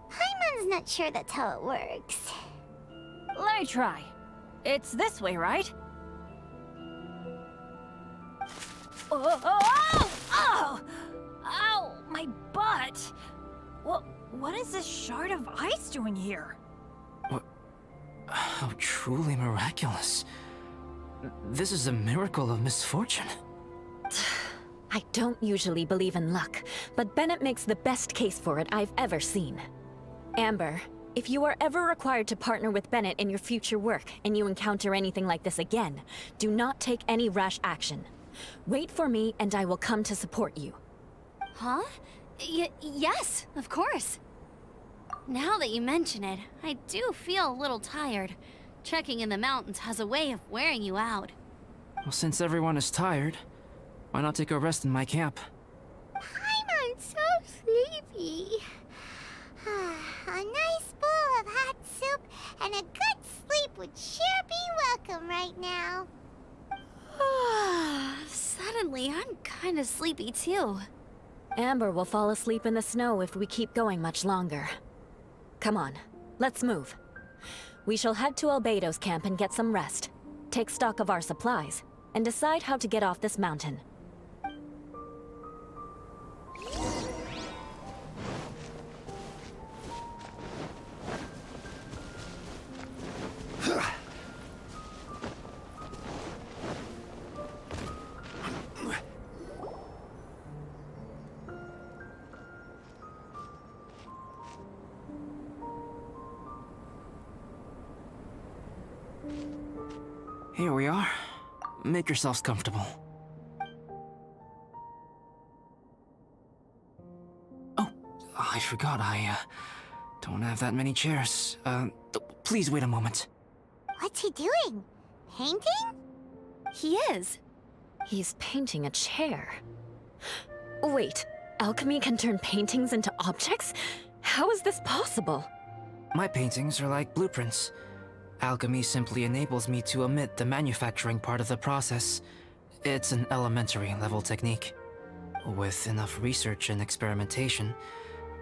Paimon's not sure that's how it works. Let me try. It's this way, right? Oh, oh, oh! Oh! Ow! My butt! What is this shard of ice doing here? What? How truly miraculous. This is a miracle of misfortune. I don't usually believe in luck, but Bennett makes the best case for it I've ever seen. Amber, if you are ever required to partner with Bennett in your future work and you encounter anything like this again, do not take any rash action. Wait for me and I will come to support you. Huh? Yes, of course. Now that you mention it, I do feel a little tired. Trekking in the mountains has a way of wearing you out. Well, since everyone is tired, why not take a rest in my camp? Paimon's so sleepy. A nice bowl of hot soup and a good sleep would sure be welcome right now. Suddenly, I'm kind of sleepy too. Amber will fall asleep in the snow if we keep going much longer. Come on, let's move. We shall head to Albedo's camp and get some rest, take stock of our supplies, and decide how to get off this mountain. Here we are. Make yourselves comfortable. Oh, I forgot I don't have that many chairs. Please wait a moment. What's he doing? Painting? He is. He's painting a chair. Wait, alchemy can turn paintings into objects? How is this possible? My paintings are like blueprints. Alchemy simply enables me to omit the manufacturing part of the process. It's an elementary level technique. With enough research and experimentation,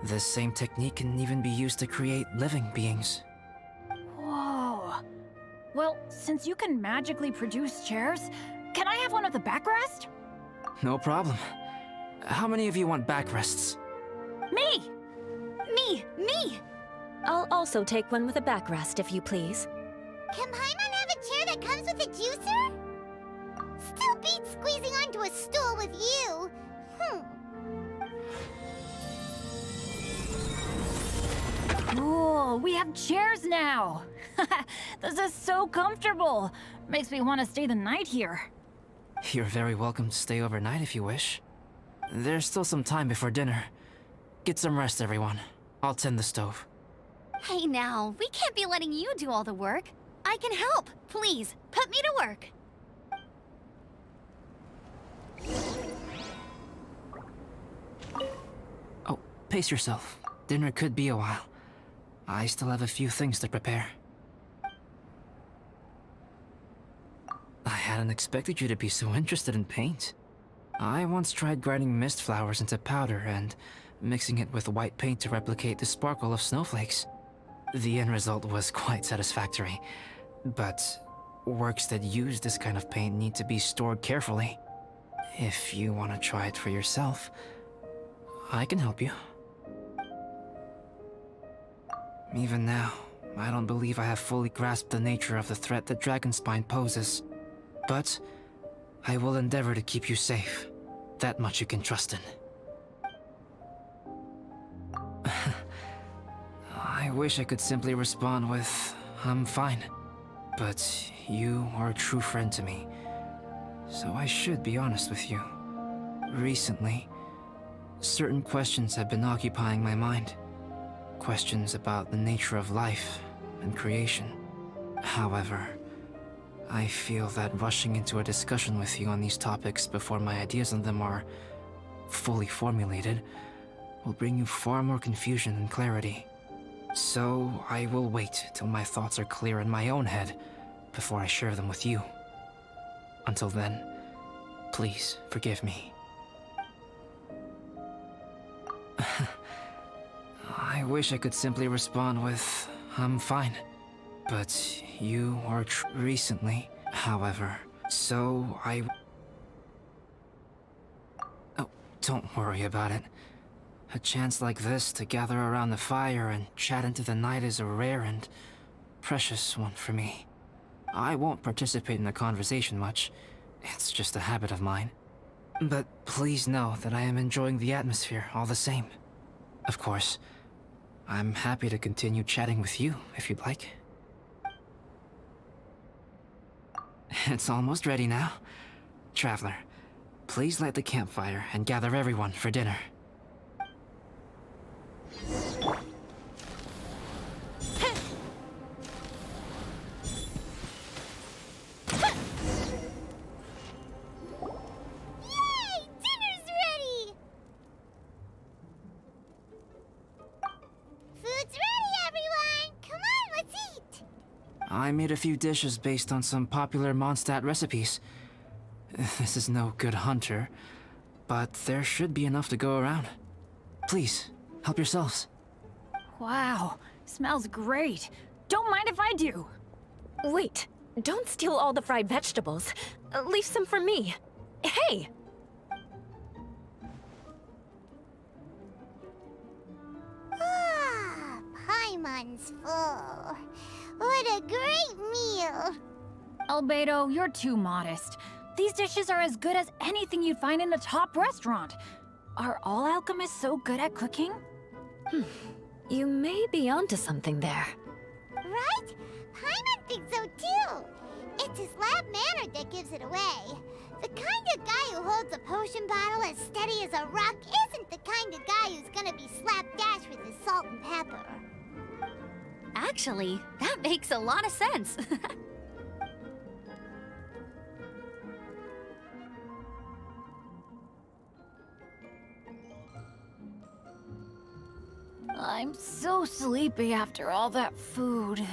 This same technique can even be used to create living beings. Whoa. Well, since you can magically produce chairs, can I have one with a backrest? No problem. How many of you want backrests? Me! Me! I'll also take one with a backrest, if you please. Can Paimon have a chair that comes with a juicer? Still beats squeezing onto a stool with you. Cool, we have chairs now! This is so comfortable! Makes me want to stay the night here. You're very welcome to stay overnight if you wish. There's still some time before dinner. Get some rest, everyone. I'll tend the stove. Hey now, we can't be letting you do all the work. I can help. Please, put me to work. Oh, pace yourself. Dinner could be a while. I still have a few things to prepare. I hadn't expected you to be so interested in paint. I once tried grinding mist flowers into powder and mixing it with white paint to replicate the sparkle of snowflakes. The end result was quite satisfactory, but works that use this kind of paint need to be stored carefully. If you want to try it for yourself, I can help you. Even now, I don't believe I have fully grasped the nature of the threat that Dragonspine poses. But I will endeavor to keep you safe. That much you can trust in. I wish I could simply respond with, I'm fine. But you are a true friend to me, so I should be honest with you. Recently, certain questions have been occupying my mind. Questions about the nature of life and creation. However, I feel that rushing into a discussion with you on these topics before my ideas on them are fully formulated will bring you far more confusion than clarity. So I will wait till my thoughts are clear in my own head before I share them with you. Until then, please forgive me. I wish I could simply respond with, I'm fine. But you are recently, however, so I... Oh, don't worry about it. A chance like this to gather around the fire and chat into the night is a rare and precious one for me. I won't participate in the conversation much. It's just a habit of mine. But please know that I am enjoying the atmosphere all the same. Of course, I'm happy to continue chatting with you if you'd like. It's almost ready now. Traveler, please light the campfire and gather everyone for dinner. Yay! Dinner's ready! Food's ready, everyone! Come on, let's eat! I made a few dishes based on some popular Mondstadt recipes. This is no good hunter, but there should be enough to go around. Please, help yourselves. Wow, smells great. Don't mind if I do. Wait, don't steal all the fried vegetables. Leave some for me. Hey! Ah, Paimon's full. What a great meal! Albedo, you're too modest. These dishes are as good as anything you'd find in a top restaurant. Are all alchemists so good at cooking? You may be onto something there. Right? Paimon thinks so too. It's his lab manner that gives it away. The kind of guy who holds a potion bottle as steady as a rock isn't the kind of guy who's gonna be slapdash with his salt and pepper. Actually, that makes a lot of sense. I'm so sleepy after all that food.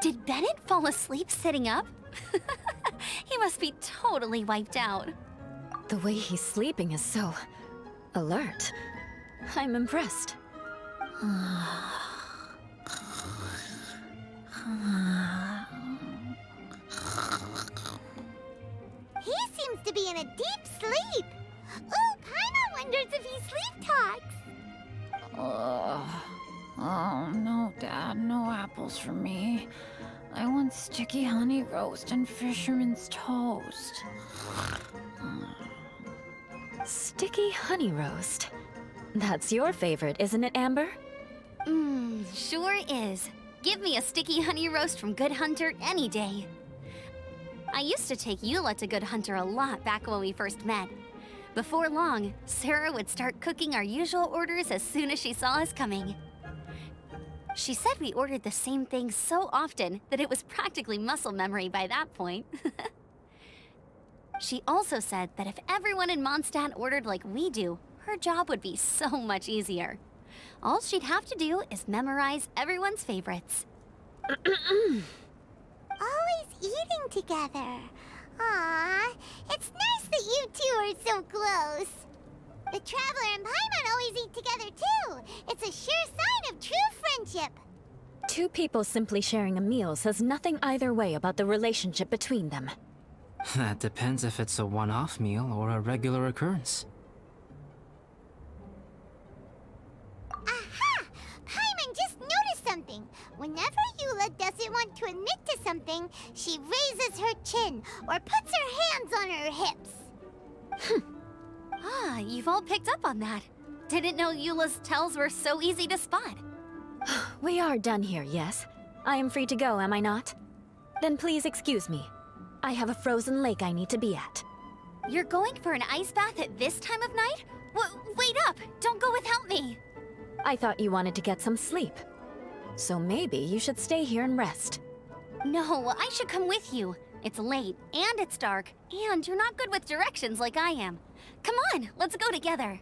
Did Bennett fall asleep sitting up? He must be totally wiped out. The way he's sleeping is so alert. I'm impressed. He seems to be in a deep sleep. Ooh, Paimon wonders if he sleep talks. Oh, no, Dad, no apples for me. I want sticky honey roast and fisherman's toast. Sticky honey roast. That's your favorite, isn't it, Amber? Sure is. Give me a sticky honey roast from Good Hunter any day. I used to take Eula to Good Hunter a lot back when we first met. Before long, Sarah would start cooking our usual orders as soon as she saw us coming. She said we ordered the same thing so often that it was practically muscle memory by that point. She also said that if everyone in Mondstadt ordered like we do, her job would be so much easier. All she'd have to do is memorize everyone's favorites. Always eating together. Aww, it's nice that you two are so close. The Traveler and Paimon always eat together too. It's a sure sign of true friendship. Two people simply sharing a meal says nothing either way about the relationship between them. That depends if it's a one-off meal or a regular occurrence. Aha! Paimon just noticed something. Whenever Eula doesn't want to admit to something, she raises her chin or puts her hands on her hips. Ah, you've all picked up on that. Didn't know Eula's tells were so easy to spot. We are done here, yes? I am free to go, am I not? Then please excuse me. I have a frozen lake I need to be at. You're going for an ice bath at this time of night? Wait up! Don't go without me! I thought you wanted to get some sleep. So maybe you should stay here and rest. No, I should come with you. It's late, and it's dark, and you're not good with directions like I am. Come on, let's go together.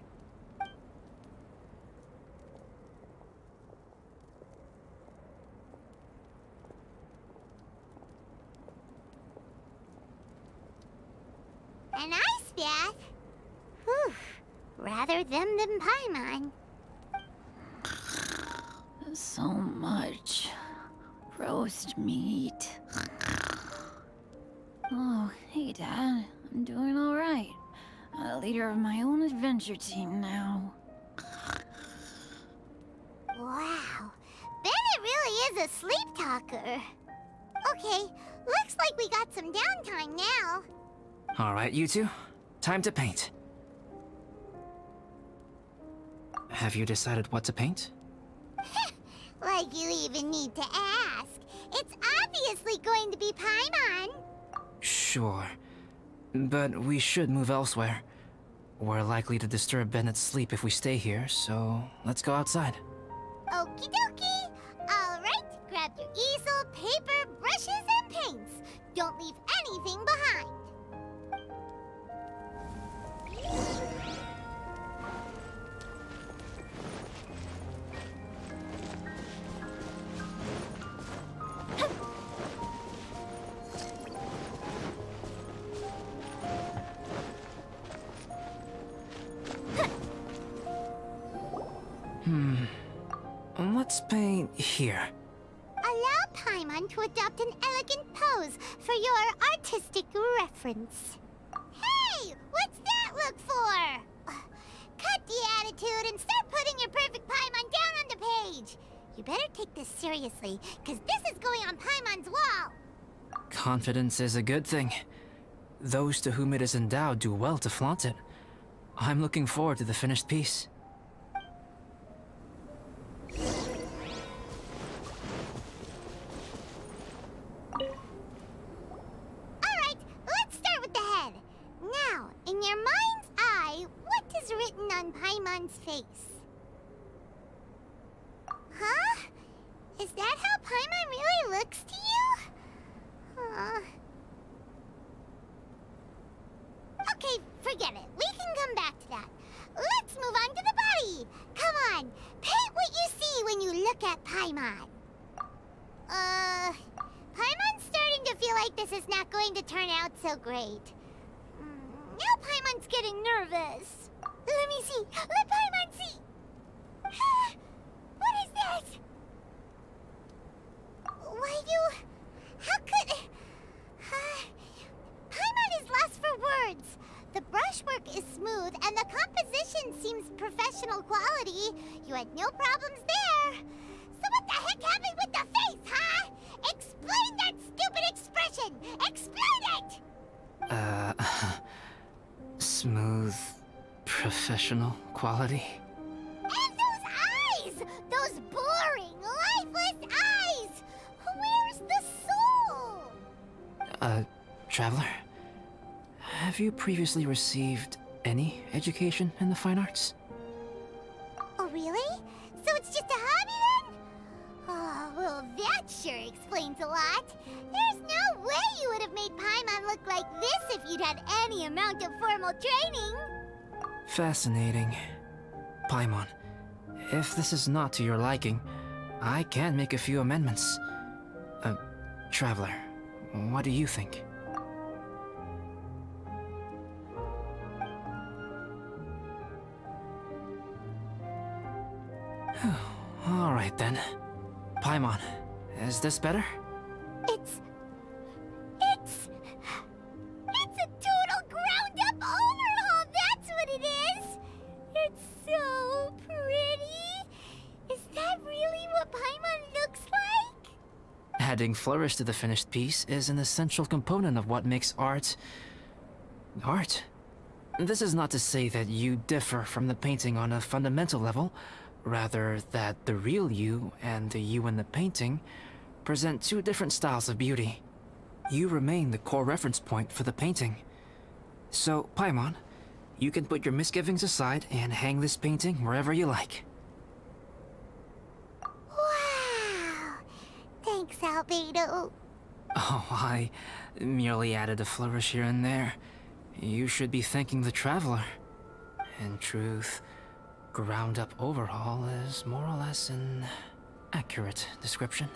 An ice bath? Whew. Rather them than Paimon. So much roast meat. Oh, hey, Dad. I'm doing all right. A leader of my own adventure team now. Wow. Bennett really is a sleep talker. Okay, looks like we got some downtime now. Alright, you two. Time to paint. Have you decided what to paint? Like you even need to ask. It's obviously going to be Paimon. Sure. But we should move elsewhere. We're likely to disturb Bennett's sleep if we stay here, so let's go outside. Okie dokie. All right, grab your easel, paper, brushes, and paints. Don't leave anything behind. Let's paint here. Allow Paimon to adopt an elegant pose for your artistic reference. Hey, what's that look for? Cut the attitude and start putting your perfect Paimon down on the page. You better take this seriously, because this is going on Paimon's wall. Confidence is a good thing. Those to whom it is endowed do well to flaunt it. I'm looking forward to the finished piece. Alright, let's start with the head. Now, in your mind's eye, what is written on Paimon's face? Huh? Is that how Paimon really looks to you? Okay, forget it. We can come back to that. Let's move on to the body. Come on, paint what you see when you look at Paimon. like this is not going to turn out so great. Now Paimon's getting nervous. Let me see. Let Paimon see. What is this? Why you... How could... Paimon is lost for words. The brushwork is smooth and the composition seems professional quality. You had no problems there. So what the heck happened with the face, huh? Explain that stupid expression! Explain it! Smooth, professional quality? And those eyes! Those boring, lifeless eyes! Where's the soul? Traveler? Have you previously received any education in the fine arts? Oh, really? So it's just a hobby then? Oh, well, that sure explains a lot. There's no way you would have made Paimon look like this if you'd had any amount of formal training. Fascinating. Paimon, if this is not to your liking, I can make a few amendments. Traveler, what do you think? All right then. Paimon, is this better? It's a total ground-up overhaul, that's what it is! It's so pretty! Is that really what Paimon looks like? Adding flourish to the finished piece is an essential component of what makes art... art. This is not to say that you differ from the painting on a fundamental level, rather that the real you and the you in the painting present two different styles of beauty. You remain the core reference point for the painting. So, Paimon, you can put your misgivings aside and hang this painting wherever you like. Wow! Thanks, Albedo. Oh, I merely added a flourish here and there. You should be thanking the Traveler. In truth, ground-up overhaul is more or less an accurate description.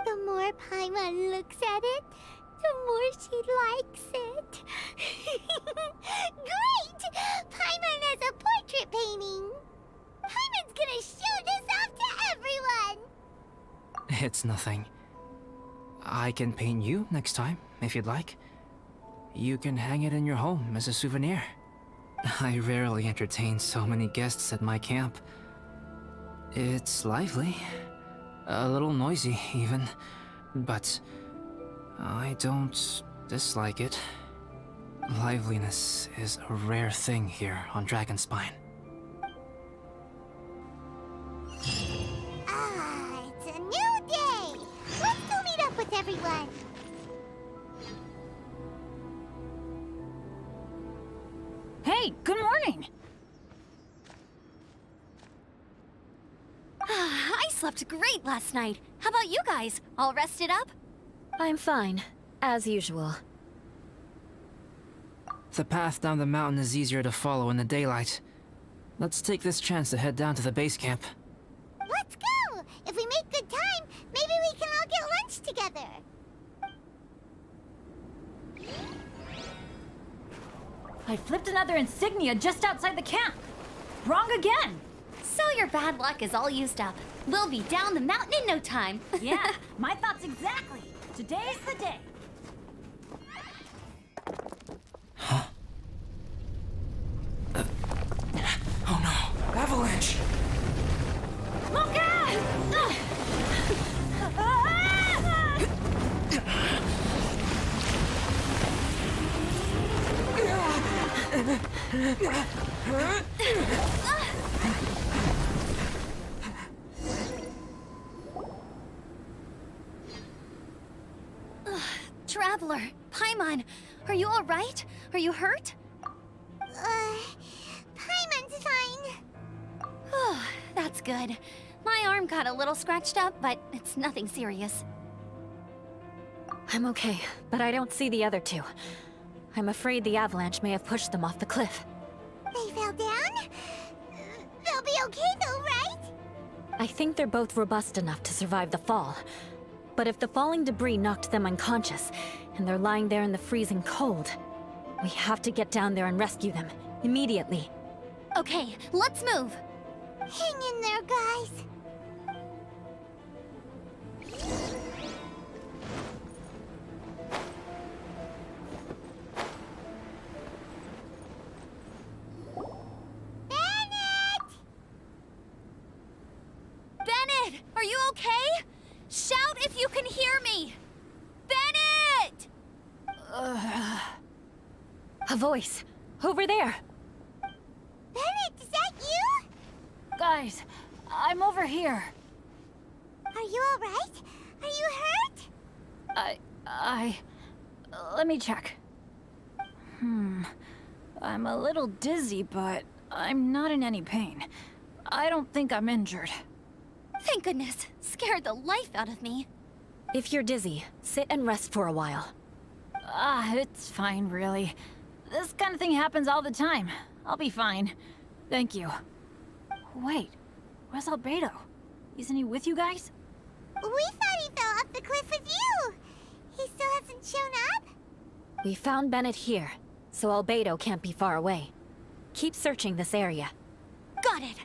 The more Paimon looks at it, the more she likes it. Great! Paimon has a portrait painting! Paimon's gonna show this off to everyone! It's nothing. I can paint you next time, if you'd like. You can hang it in your home as a souvenir. I rarely entertain so many guests at my camp. It's lively. A little noisy, even. But I don't dislike it. Liveliness is a rare thing here on Dragonspine. Ah, it's a new day! Let's go meet up with everyone! Hey, good morning! I slept great last night. How about you guys? All rested up? I'm fine, as usual. The path down the mountain is easier to follow in the daylight. Let's take this chance to head down to the base camp. Let's go! If we make good time, maybe we can all get lunch together. I flipped another insignia just outside the camp. Wrong again! So your bad luck is all used up. We'll be down the mountain in no time. Yeah, my thoughts exactly. Today's the day. Huh? Oh no! Avalanche! Look out! Traveler, Paimon, are you all right? Are you hurt? Paimon's fine. Oh, that's good. My arm got a little scratched up, but it's nothing serious. I'm okay, but I don't see the other two. I'm afraid the avalanche may have pushed them off the cliff. They fell down? They'll be okay though, right? I think they're both robust enough to survive the fall. But if the falling debris knocked them unconscious, and they're lying there in the freezing cold, we have to get down there and rescue them, immediately. Okay, let's move. Hang in there, guys. Bennett, are you okay? Shout if you can hear me! Bennett! A voice! Over there! Bennett, is that you? Guys, I'm over here. Are you alright? Are you hurt? Let me check. I'm a little dizzy, but I'm not in any pain. I don't think I'm injured. Thank goodness. Scared the life out of me. If you're dizzy, sit and rest for a while. It's fine, really. This kind of thing happens all the time. I'll be fine. Thank you. Wait, where's Albedo? Isn't he with you guys? We thought he fell off the cliff with you. He still hasn't shown up? We found Bennett here, so Albedo can't be far away. Keep searching this area. Got it.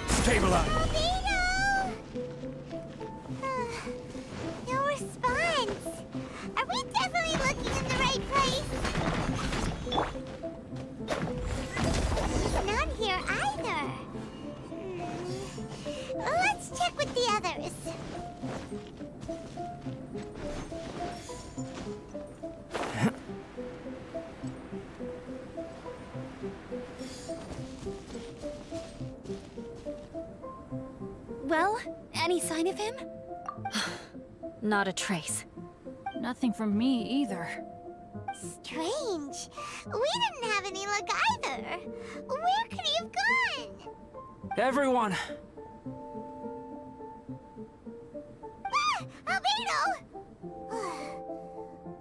Stabilize! Albedo! No response. Are we definitely looking in the right place? He's not here either. Let's check with the others. Well, any sign of him? Not a trace. Nothing from me either. Strange. We didn't have any luck either. Where could he have gone? Everyone! Ah! Albedo!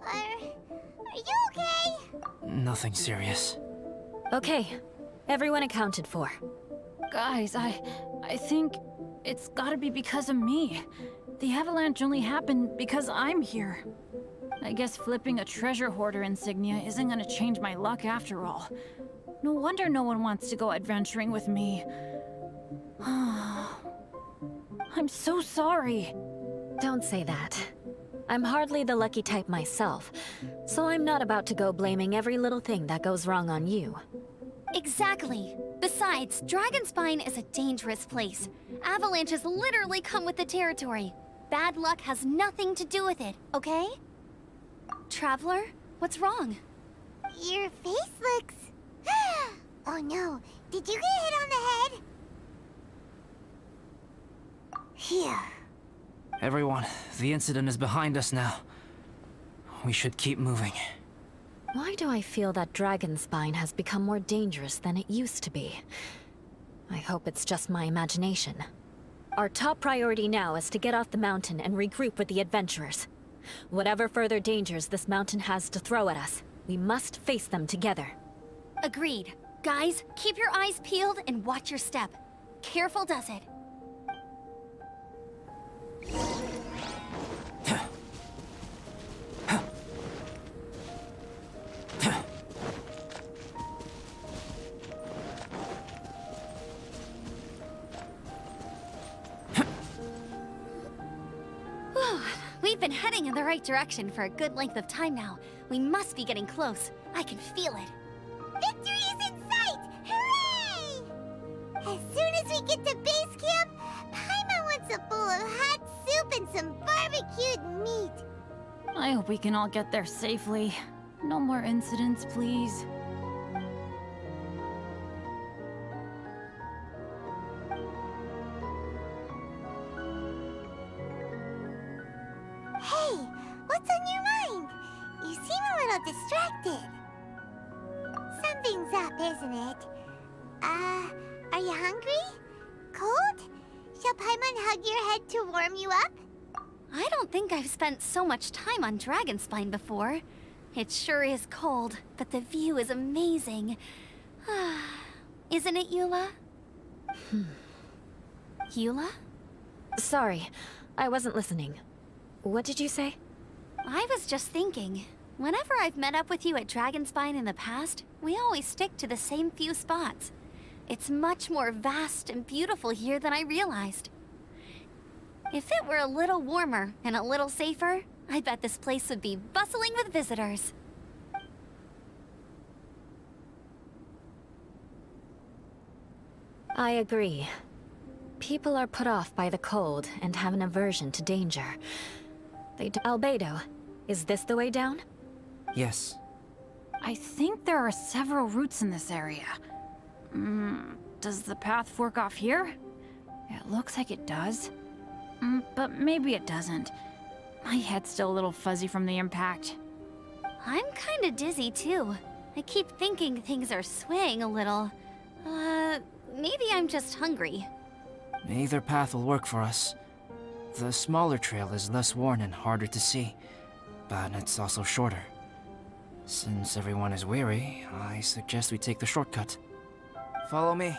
Are you okay? Nothing serious. Okay, everyone accounted for. Guys, I think it's gotta be because of me. The avalanche only happened because I'm here. I guess flipping a treasure hoarder insignia isn't gonna change my luck after all. No wonder no one wants to go adventuring with me. I'm so sorry. Don't say that. I'm hardly the lucky type myself, so I'm not about to go blaming every little thing that goes wrong on you. Exactly. Besides, Dragonspine is a dangerous place. Avalanches literally come with the territory. Bad luck has nothing to do with it, okay? Traveler, what's wrong? Your face looks... Oh no, did you get hit on the head? Here. Everyone, the incident is behind us now. We should keep moving. Why do I feel that Dragonspine has become more dangerous than it used to be? I hope it's just my imagination. Our top priority now is to get off the mountain and regroup with the adventurers. Whatever further dangers this mountain has to throw at us, we must face them together. Agreed. Guys, keep your eyes peeled and watch your step. Careful does it. We've been heading in the right direction for a good length of time now. We must be getting close. I can feel it. Victory is in sight! Hooray! As soon as we get to base camp, Paimon wants a bowl of hot soup and some barbecued meat. I hope we can all get there safely. No more incidents, please. Hey, what's on your mind? You seem a little distracted. Something's up, isn't it? Are you hungry? Cold? Shall Paimon hug your head to warm you up? I don't think I've spent so much time on Dragonspine before. It sure is cold, but the view is amazing. Isn't it, Eula? Eula? Sorry, I wasn't listening. What did you say? I was just thinking. Whenever I've met up with you at Dragonspine in the past, we always stick to the same few spots. It's much more vast and beautiful here than I realized. If it were a little warmer and a little safer, I bet this place would be bustling with visitors. I agree. People are put off by the cold and have an aversion to danger. Albedo, is this the way down? Yes. I think there are several routes in this area. Does the path fork off here? It looks like it does. But maybe it doesn't. My head's still a little fuzzy from the impact. I'm kinda dizzy too. I keep thinking things are swaying a little. Maybe I'm just hungry. Either path will work for us. The smaller trail is less worn and harder to see, but it's also shorter. Since everyone is weary, I suggest we take the shortcut. Follow me.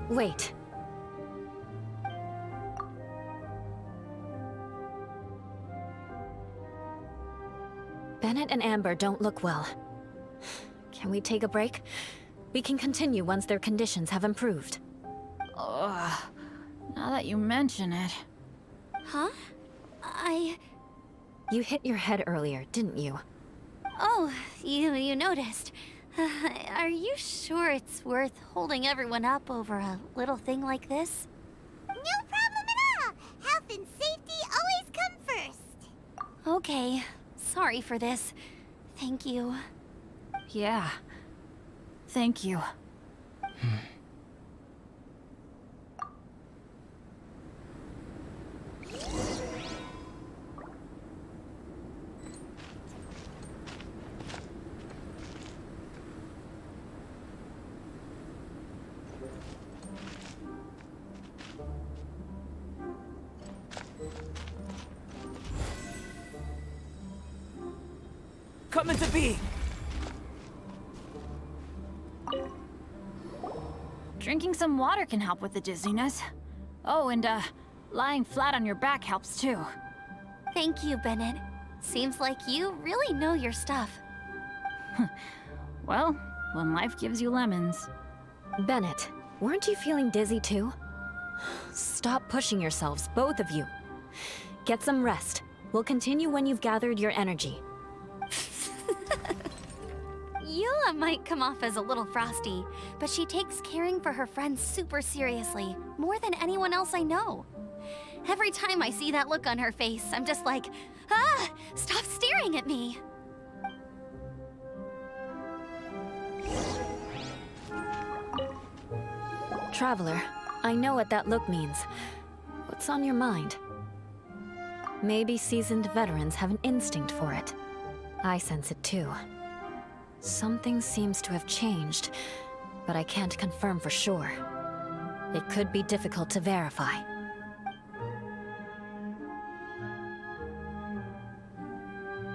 Wait. Bennett and Amber don't look well. Can we take a break? We can continue once their conditions have improved. Ugh. Now that you mention it. Huh? You hit your head earlier, didn't you? Oh, you noticed. Are you sure it's worth holding everyone up over a little thing like this? No problem at all! Health and safety always come first! Okay. Sorry for this. Thank you. Yeah. Thank you. Come into being! Drinking some water can help with the dizziness. Oh, and lying flat on your back helps too. Thank you, Bennett. Seems like you really know your stuff. Well, when life gives you lemons. Bennett, weren't you feeling dizzy too? Stop pushing yourselves, both of you. Get some rest. We'll continue when you've gathered your energy. Eula might come off as a little frosty, but she takes caring for her friends super seriously, more than anyone else I know. Every time I see that look on her face, I'm just like, stop staring at me! Traveler, I know what that look means. What's on your mind? Maybe seasoned veterans have an instinct for it. I sense it too. Something seems to have changed, but I can't confirm for sure. It could be difficult to verify.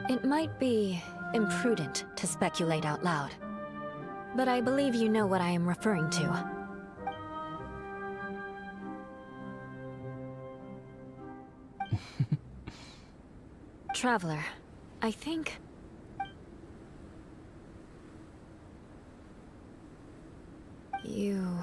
It might be imprudent to speculate out loud, but I believe you know what I am referring to. Traveler, I think... you...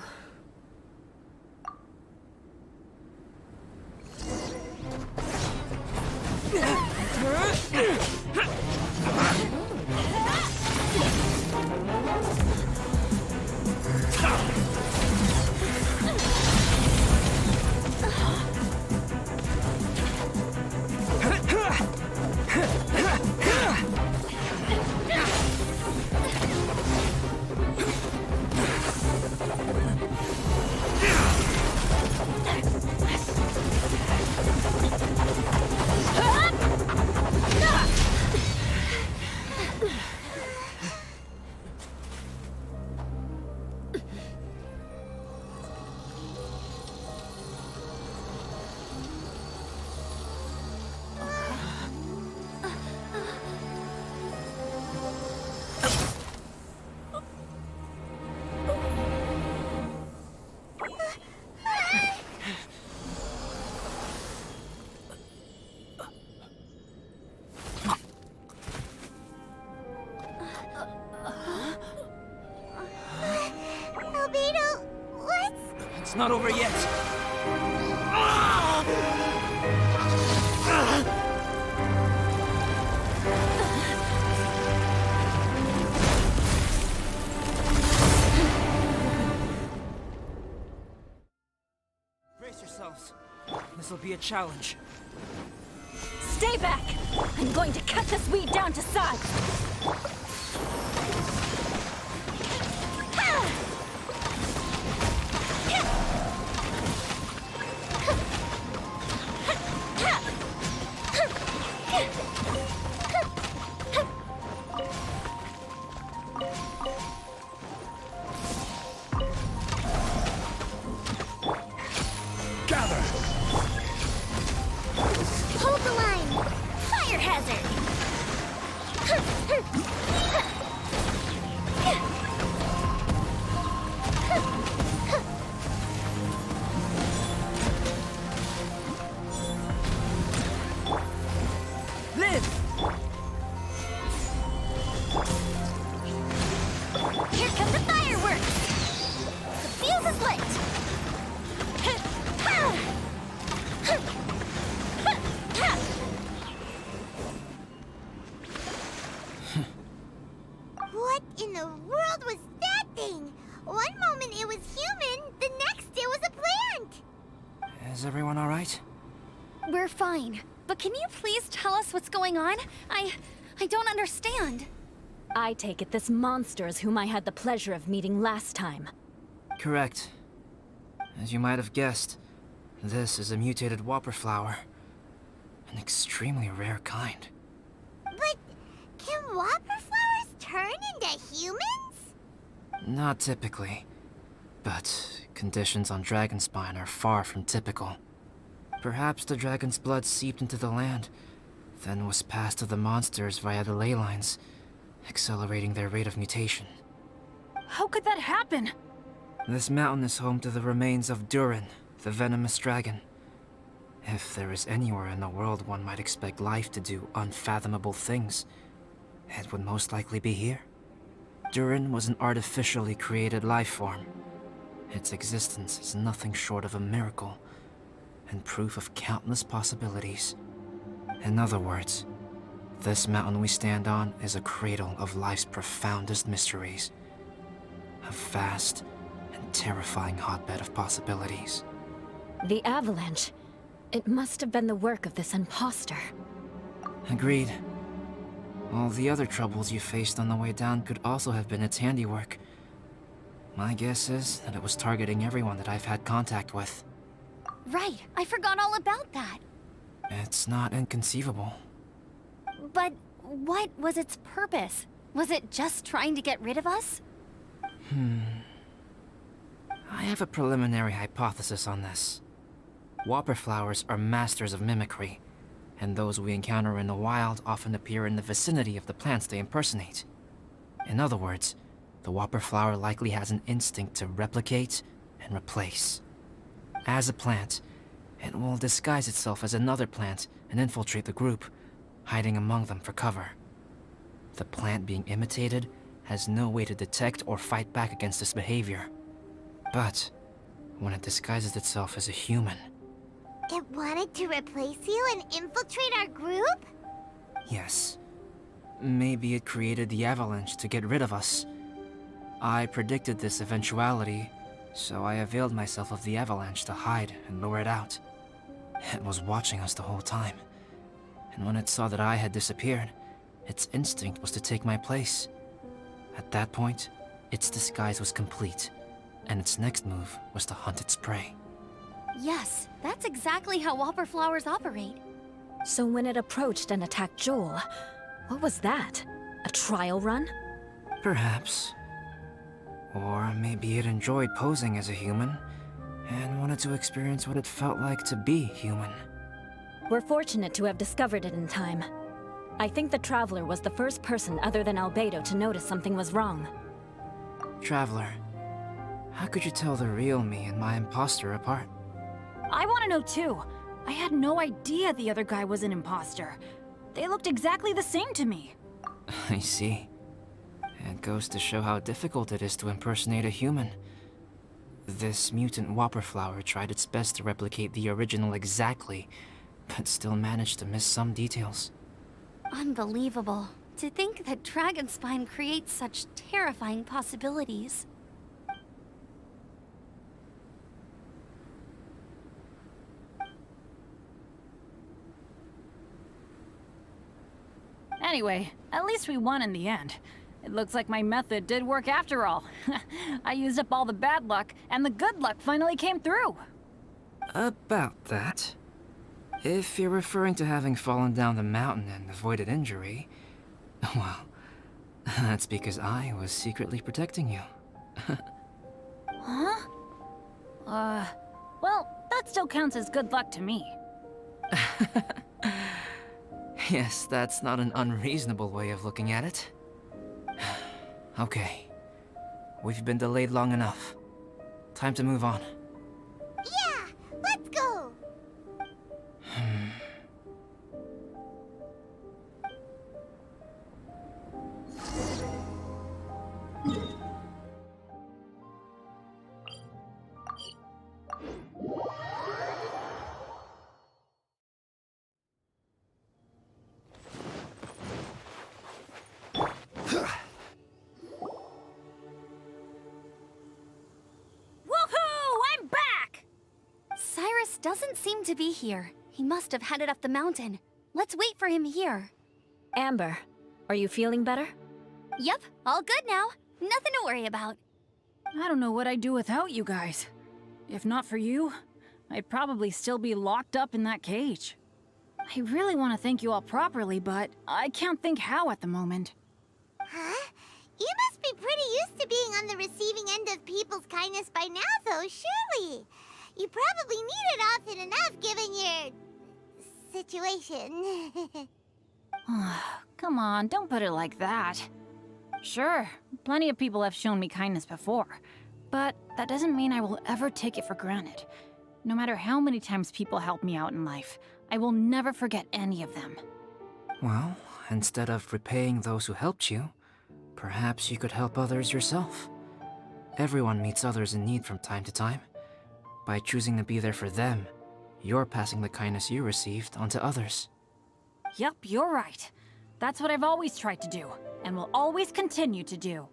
It's not over yet. Brace yourselves. This'll be a challenge. Stay back! I'm going to cut this weed down to size! Gather! Hold the line! Fire hazard! Live! Here come the fireworks! The fuse is lit! What in the world was that thing? One moment it was human, the next it was a plant! Is everyone alright? We're fine. But can you please tell us what's going on? I don't understand. I take it this monster is whom I had the pleasure of meeting last time. Correct. As you might have guessed, this is a mutated whopper flower. An extremely rare kind. But can whopper flowers turn into humans? Not typically, but conditions on Dragonspine are far from typical. Perhaps the dragon's blood seeped into the land, then was passed to the monsters via the ley lines, accelerating their rate of mutation. How could that happen? This mountain is home to the remains of Durin, the venomous dragon. If there is anywhere in the world one might expect life to do unfathomable things, it would most likely be here. Durin was an artificially created life form. Its existence is nothing short of a miracle, and proof of countless possibilities. In other words, this mountain we stand on is a cradle of life's profoundest mysteries. A vast and terrifying hotbed of possibilities. The avalanche. It must have been the work of this imposter. Agreed. All the other troubles you faced on the way down could also have been its handiwork. My guess is that it was targeting everyone that I've had contact with. Right, I forgot all about that. It's not inconceivable. But what was its purpose? Was it just trying to get rid of us? I have a preliminary hypothesis on this. Whopper flowers are masters of mimicry, and those we encounter in the wild often appear in the vicinity of the plants they impersonate. In other words, the whopper flower likely has an instinct to replicate and replace. As a plant, it will disguise itself as another plant and infiltrate the group, hiding among them for cover. The plant being imitated has no way to detect or fight back against this behavior. But when it disguises itself as a human... It wanted to replace you and infiltrate our group? Yes. Maybe it created the avalanche to get rid of us. I predicted this eventuality, so I availed myself of the avalanche to hide and lure it out. It was watching us the whole time, and when it saw that I had disappeared, its instinct was to take my place. At that point, its disguise was complete, and its next move was to hunt its prey. Yes, that's exactly how whopper flowers operate. So when it approached and attacked Joel, what was that? A trial run? Perhaps. Or maybe it enjoyed posing as a human, and wanted to experience what it felt like to be human. We're fortunate to have discovered it in time. I think the Traveler was the first person other than Albedo to notice something was wrong. Traveler, how could you tell the real me and my imposter apart? I want to know too. I had no idea the other guy was an imposter. They looked exactly the same to me. I see. It goes to show how difficult it is to impersonate a human. This mutant whopper flower tried its best to replicate the original exactly, but still managed to miss some details. Unbelievable. To think that Dragonspine creates such terrifying possibilities. Anyway, at least we won in the end. It looks like my method did work after all. I used up all the bad luck, and the good luck finally came through. About that. If you're referring to having fallen down the mountain and avoided injury, well, that's because I was secretly protecting you. Huh? Well, that still counts as good luck to me. Yes, that's not an unreasonable way of looking at it. Okay. We've been delayed long enough. Time to move on. Yeah, let's go! Woohoo! I'm back! Cyrus doesn't seem to be here. He must have headed up the mountain. Let's wait for him here. Amber, are you feeling better? Yep, all good now. Nothing to worry about. I don't know what I'd do without you guys. If not for you, I'd probably still be locked up in that cage. I really want to thank you all properly, but I can't think how at the moment. Huh? You must be pretty used to being on the receiving end of people's kindness by now, though, surely. You probably need it often enough, given your... situation. Come on, don't put it like that. Sure, plenty of people have shown me kindness before, but that doesn't mean I will ever take it for granted. No matter how many times people help me out in life, I will never forget any of them. Well, instead of repaying those who helped you, perhaps you could help others yourself. Everyone meets others in need from time to time. By choosing to be there for them, you're passing the kindness you received on to others. Yep, you're right. That's what I've always tried to do, and will always continue to do.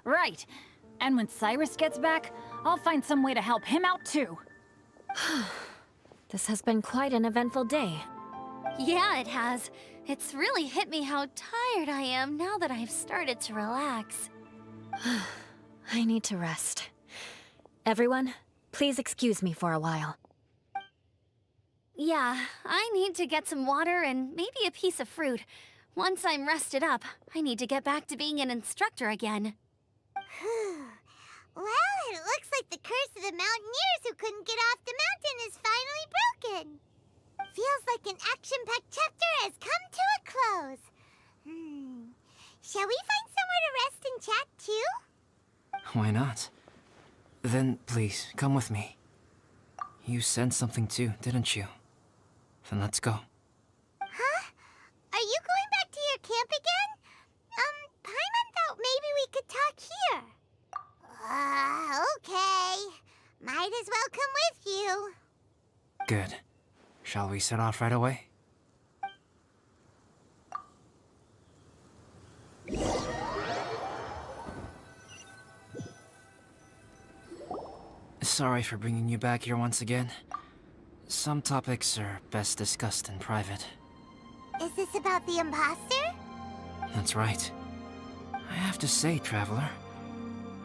Right. And when Cyrus gets back, I'll find some way to help him out too. This has been quite an eventful day. Yeah, it has. It's really hit me how tired I am now that I've started to relax. I need to rest. Everyone, please excuse me for a while. Yeah, I need to get some water and maybe a piece of fruit. Once I'm rested up, I need to get back to being an instructor again. Well, it looks like the curse of the mountaineers who couldn't get off the mountain is finally broken. Feels like an action-packed chapter has come to a close. Shall we find somewhere to rest and chat too? Why not? Then please, come with me. You sensed something too, didn't you? Then let's go. Huh? Are you going back to your camp again? Paimon thought maybe we could talk here. Okay. Might as well come with you. Good. Shall we set off right away? Sorry for bringing you back here once again. Some topics are best discussed in private. Is this about the imposter? That's right. I have to say, Traveler,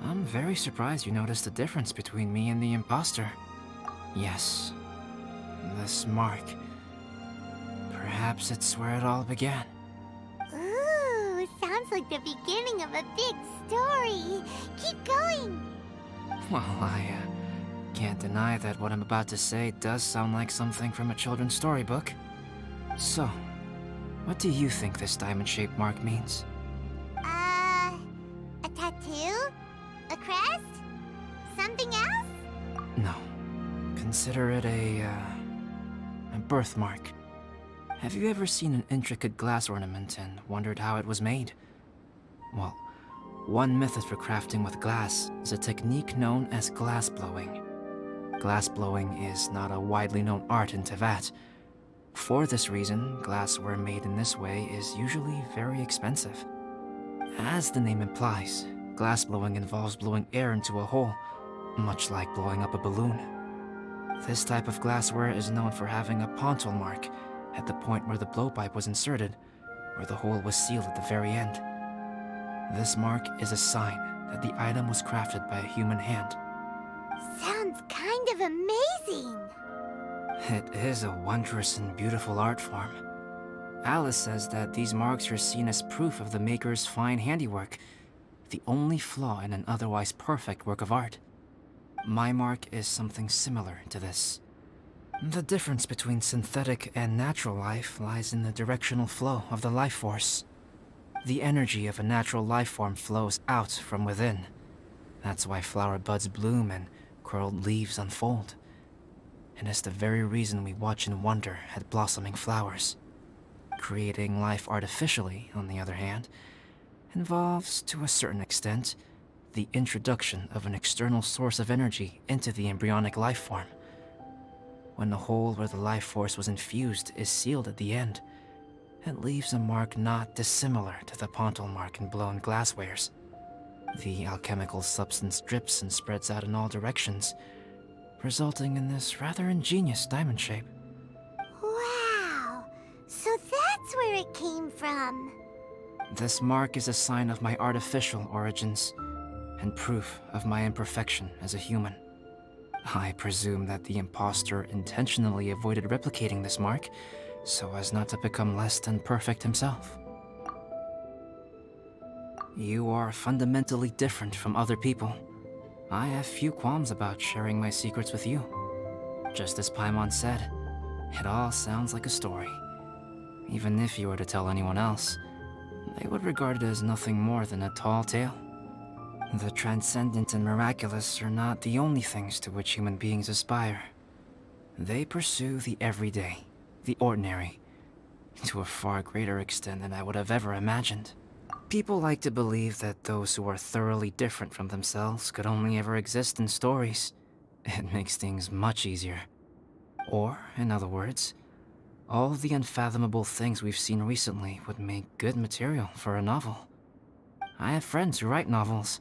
I'm very surprised you noticed the difference between me and the imposter. Yes, this mark. Perhaps it's where it all began. Ooh, sounds like the beginning of a big story. Keep going. Well, I can't deny that what I'm about to say does sound like something from a children's storybook. So, what do you think this diamond-shaped mark means? A tattoo? A crest? Something else? No. Consider it a birthmark. Have you ever seen an intricate glass ornament and wondered how it was made? Well, One method for crafting with glass is a technique known as glass blowing. Glass blowing is not a widely known art in Teyvat. For this reason, glassware made in this way is usually very expensive. As the name implies, glass blowing involves blowing air into a hole, much like blowing up a balloon. This type of glassware is known for having a pontal mark at the point where the blowpipe was inserted, where the hole was sealed at the very end. This mark is a sign that the item was crafted by a human hand. Sounds kind of amazing. It is a wondrous and beautiful art form. Alice says that these marks are seen as proof of the maker's fine handiwork, the only flaw in an otherwise perfect work of art. My mark is something similar to this. The difference between synthetic and natural life lies in the directional flow of the life force. The energy of a natural life form flows out from within. That's why flower buds bloom and curled leaves unfold. And it's the very reason we watch and wonder at blossoming flowers. Creating life artificially, on the other hand, involves, to a certain extent, the introduction of an external source of energy into the embryonic life form. When the hole where the life force was infused is sealed at the end, it leaves a mark not dissimilar to the pontal mark in blown glasswares. The alchemical substance drips and spreads out in all directions, resulting in this rather ingenious diamond shape. Wow! So that's where it came from. This mark is a sign of my artificial origins, and proof of my imperfection as a human. I presume that the impostor intentionally avoided replicating this mark, so as not to become less than perfect himself. You are fundamentally different from other people. I have few qualms about sharing my secrets with you. Just as Paimon said, it all sounds like a story. Even if you were to tell anyone else, they would regard it as nothing more than a tall tale. The transcendent and miraculous are not the only things to which human beings aspire. They pursue the everyday, the ordinary, to a far greater extent than I would have ever imagined. People like to believe that those who are thoroughly different from themselves could only ever exist in stories. It makes things much easier. Or, in other words, all the unfathomable things we've seen recently would make good material for a novel. I have friends who write novels.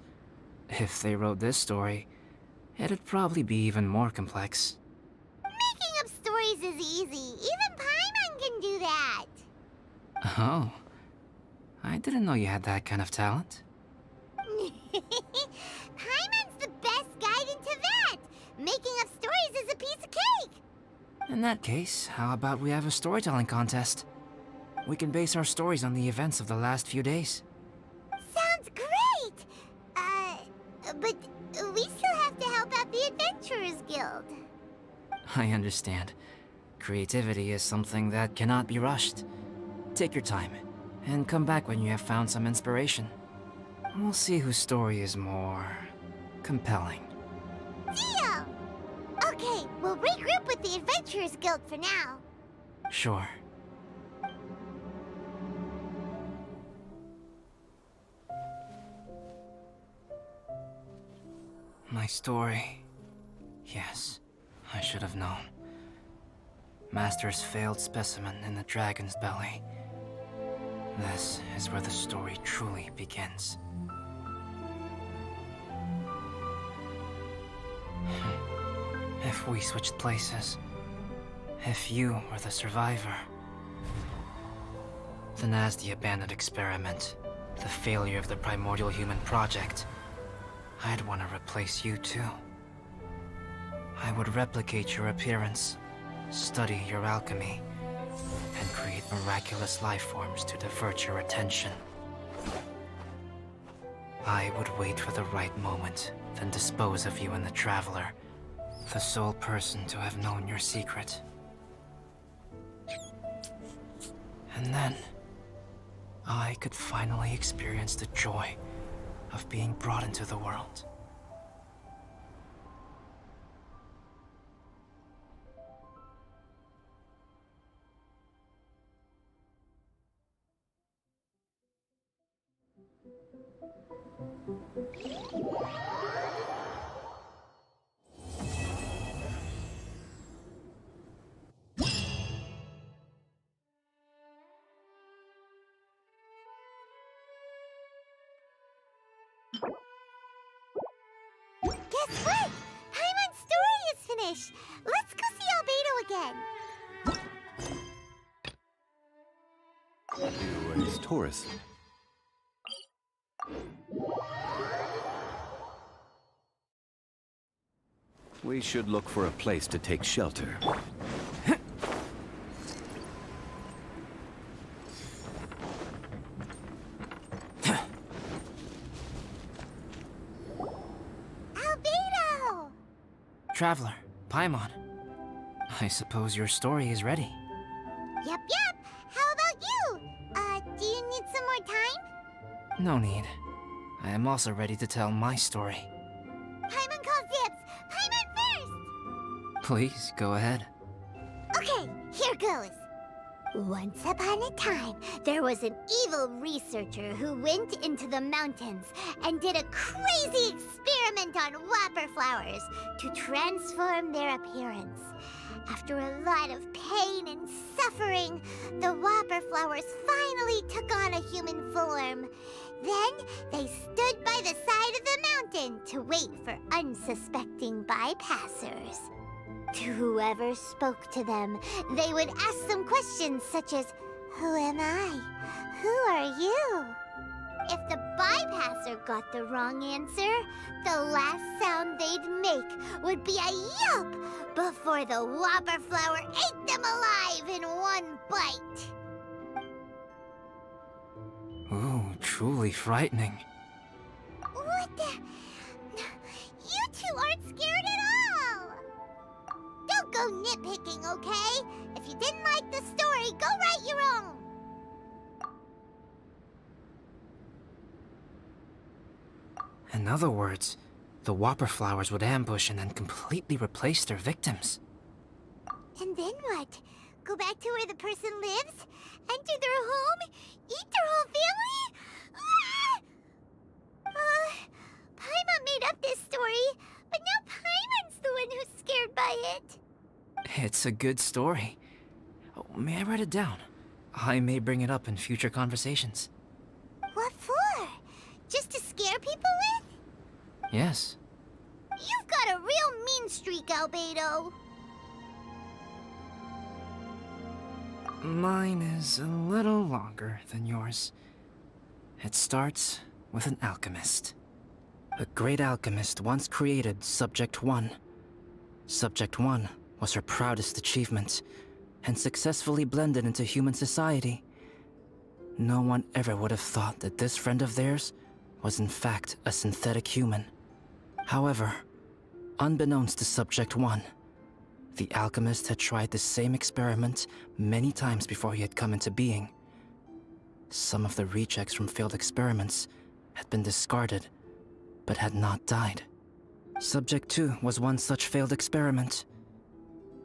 If they wrote this story, it'd probably be even more complex. Making up stories is easy. Even Paimon can do that. Oh. I didn't know you had that kind of talent. Paimon's the best guide in Teyvat. Making up stories is a piece of cake. In that case, how about we have a storytelling contest? We can base our stories on the events of the last few days. Sounds great. But we still have to help out the Adventurers Guild. I understand. Creativity is something that cannot be rushed. Take your time, and come back when you have found some inspiration. We'll see whose story is more compelling. Deal! Okay, we'll regroup with the Adventurers Guild for now. Sure. My story. Yes, I should have known. Master's failed specimen in the dragon's belly. This is where the story truly begins. If we switched places, if you were the survivor, then as the abandoned experiment, the failure of the primordial human project, I'd want to replace you too. I would replicate your appearance, study your alchemy, and create miraculous life forms to divert your attention. I would wait for the right moment, then dispose of you and the Traveler, the sole person to have known your secret. And then, I could finally experience the joy of being brought into the world. Guess what? Paimon's story is finished. Let's go see Albedo again. Liyue's Taurus. We should look for a place to take shelter. Albedo! Traveler, Paimon. I suppose your story is ready. Yep. How about you? Do you need some more time? No need. I am also ready to tell my story. Paimon calls dibs. Paimon first! Please, go ahead. Okay, here goes. Once upon a time, there was an evil researcher who went into the mountains and did a crazy experiment on whopper flowers to transform their appearance. After a lot of pain and suffering, the whopper flowers finally took on a human form. Then they stood by the side of the mountain to wait for unsuspecting bypassers. To whoever spoke to them, they would ask them questions such as, "Who am I? Who are you?" If the bypasser got the wrong answer, the last sound they'd make would be a yelp before the whopper flower ate them alive in one bite. Ooh, truly frightening. What the? You two aren't scared at all! Don't go nitpicking, okay? If you didn't like the story, go write your own! In other words, the whopper flowers would ambush and then completely replace their victims. And then what? Go back to where the person lives? Enter their home? Eat their whole family? Paimon made up this story, but now Paimon's the one who's scared by it. It's a good story. Oh, may I write it down? I may bring it up in future conversations. What for? Just to scare people with? Yes. You've got a real mean streak, Albedo. Mine is a little longer than yours. It starts with an alchemist. A great alchemist once created Subject 1. Subject 1 was her proudest achievement, and successfully blended into human society. No one ever would have thought that this friend of theirs was in fact a synthetic human. However, unbeknownst to Subject 1, the alchemist had tried the same experiment many times before he had come into being. Some of the rejects from failed experiments had been discarded, but had not died. Subject 2 was one such failed experiment.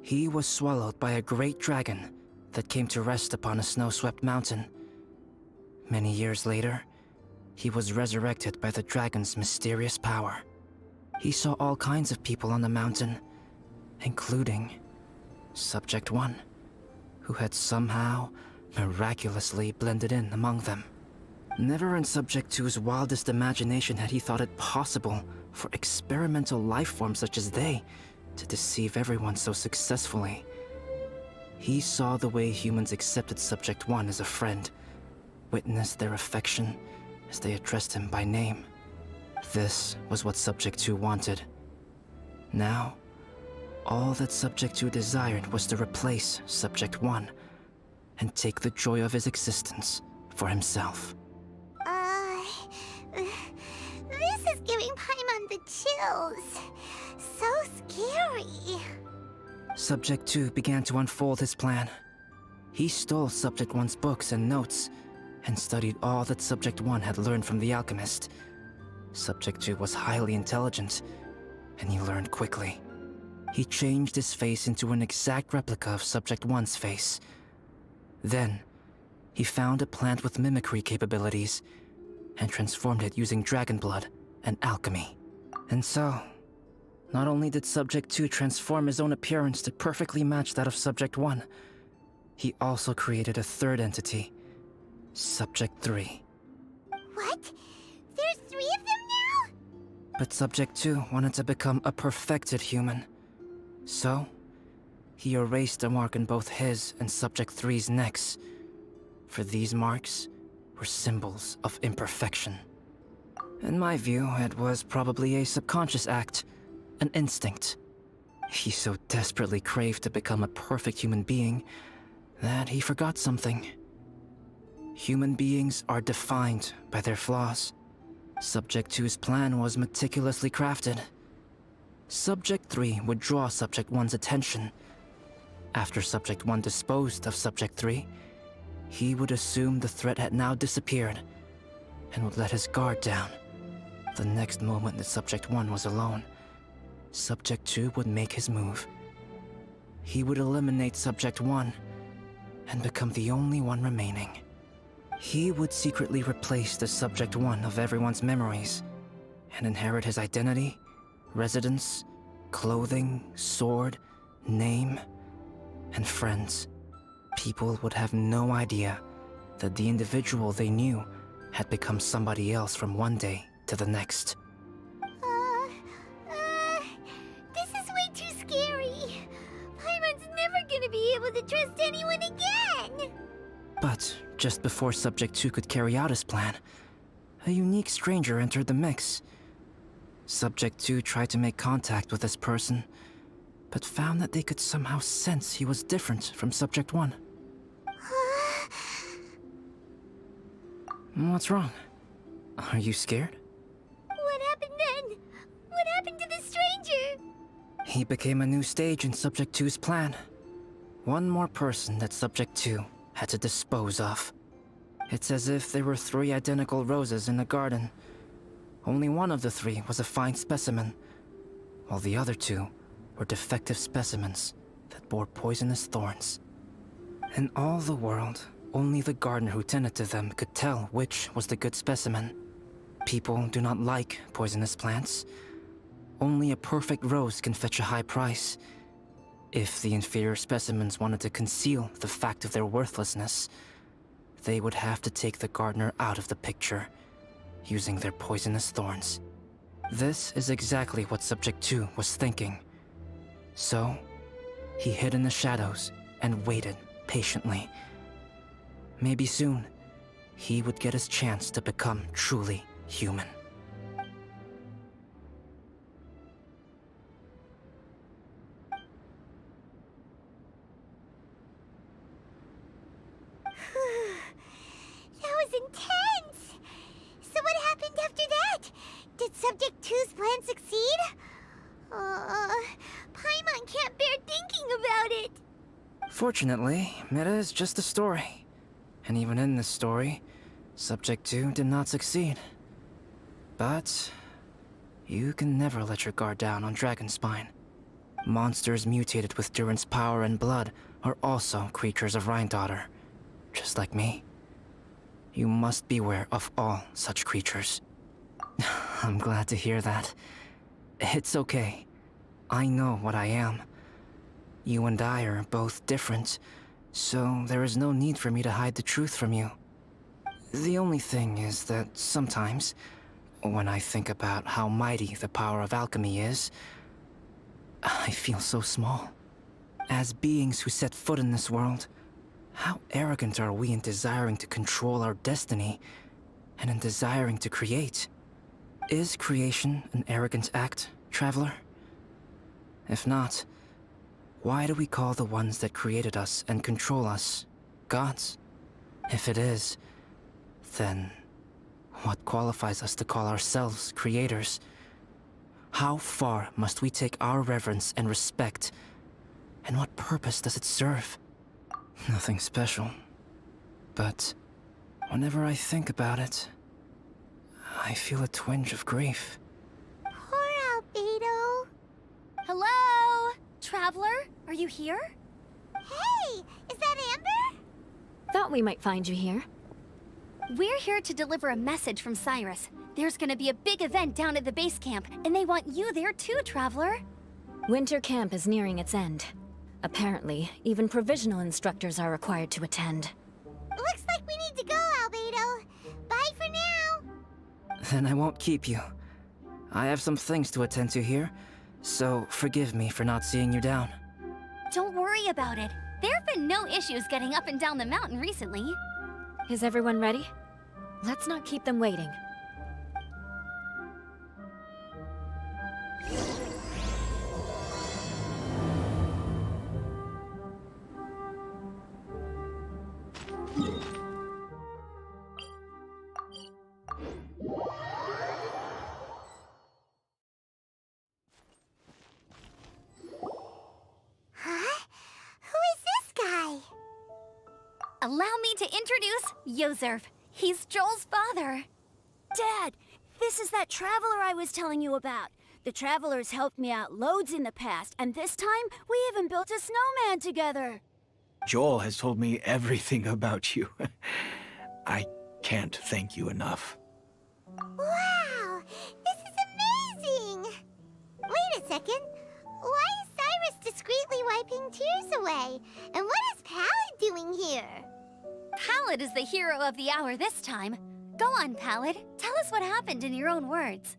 He was swallowed by a great dragon that came to rest upon a snow-swept mountain. Many years later, he was resurrected by the dragon's mysterious power. He saw all kinds of people on the mountain, including Subject 1, who had somehow miraculously blended in among them. Never in Subject 2's wildest imagination had he thought it possible for experimental life forms such as they to deceive everyone so successfully. He saw the way humans accepted Subject 1 as a friend, witnessed their affection as they addressed him by name. This was what Subject 2 wanted. Now, all that Subject 2 desired was to replace Subject 1 and take the joy of his existence for himself. This is giving Paimon the chills. So scary. Subject 2 began to unfold his plan. He stole Subject 1's books and notes, and studied all that Subject 1 had learned from the alchemist. Subject 2 was highly intelligent, and he learned quickly. He changed his face into an exact replica of Subject 1's face. Then, he found a plant with mimicry capabilities. and transformed it using dragon blood and alchemy. And so, not only did Subject 2 transform his own appearance to perfectly match that of Subject 1, he also created a third entity, Subject 3. What? There's 3 of them now? But Subject 2 wanted to become a perfected human. So, he erased a mark in both his and Subject 3's necks. For these marks were symbols of imperfection. In my view, it was probably a subconscious act, an instinct. He so desperately craved to become a perfect human being that he forgot something. Human beings are defined by their flaws. Subject 2's plan was meticulously crafted. Subject 3 would draw Subject 1's attention. After Subject 1 disposed of Subject 3, he would assume the threat had now disappeared and would let his guard down. The next moment that Subject 1 was alone, Subject 2 would make his move. He would eliminate Subject 1 and become the only one remaining. He would secretly replace the Subject 1 of everyone's memories and inherit his identity, residence, clothing, sword, name, and friends. People would have no idea that the individual they knew had become somebody else from one day to the next. This is way too scary. Paimon's never gonna be able to trust anyone again. But just before Subject 2 could carry out his plan, a unique stranger entered the mix. Subject 2 tried to make contact with this person, but found that they could somehow sense he was different from Subject 1. What's wrong? Are you scared? What happened then? What happened to the stranger? He became a new stage in Subject 2's plan. One more person that Subject 2 had to dispose of. It's as if there were 3 identical roses in a garden. Only one of the 3 was a fine specimen, while the other 2 were defective specimens that bore poisonous thorns. In all the world, only the gardener who tended to them could tell which was the good specimen. People do not like poisonous plants. Only a perfect rose can fetch a high price. If the inferior specimens wanted to conceal the fact of their worthlessness, they would have to take the gardener out of the picture, using their poisonous thorns. This is exactly what Subject 2 was thinking. So, he hid in the shadows and waited patiently. Maybe soon, he would get his chance to become truly human. That was intense! So what happened after that? Did Subject 2's plan succeed? Paimon can't bear thinking about it. Fortunately, it is just a story. And even in this story, Subject 2 did not succeed. But you can never let your guard down on Dragonspine. Monsters mutated with Durin's power and blood are also creatures of Rhindaughter, just like me. You must beware of all such creatures. I'm glad to hear that. It's okay. I know what I am. You and I are both different, so there is no need for me to hide the truth from you. The only thing is that sometimes, when I think about how mighty the power of alchemy is, I feel so small. As beings who set foot in this world, how arrogant are we in desiring to control our destiny, and in desiring to create? Is creation an arrogant act, Traveler? If not, why do we call the ones that created us and control us gods? If it is, then what qualifies us to call ourselves creators? How far must we take our reverence and respect, and what purpose does it serve? Nothing special. But whenever I think about it, I feel a twinge of grief. Poor Albedo. Hello? Traveler, are you here? Hey, is that Amber? Thought we might find you here. We're here to deliver a message from Cyrus. There's gonna be a big event down at the base camp, and they want you there too, Traveler. Winter camp is nearing its end. Apparently, even provisional instructors are required to attend. Looks like we need to go, Albedo. Bye for now. Then I won't keep you. I have some things to attend to here, so forgive me for not seeing you down. Don't worry about it. There have been no issues getting up and down the mountain recently. Is everyone ready? Let's not keep them waiting. Huh? Who is this guy? Allow me to introduce Yozerf. He's Joel's father. Dad, this is that traveler I was telling you about. The traveler's helped me out loads in the past, and this time we even built a snowman together. Joel has told me everything about you. I can't thank you enough. Wow, this is amazing! Wait a second. Why is Cyrus discreetly wiping tears away? And what is Pallid doing here? Pallid is the hero of the hour this time. Go on, Pallid. Tell us what happened in your own words.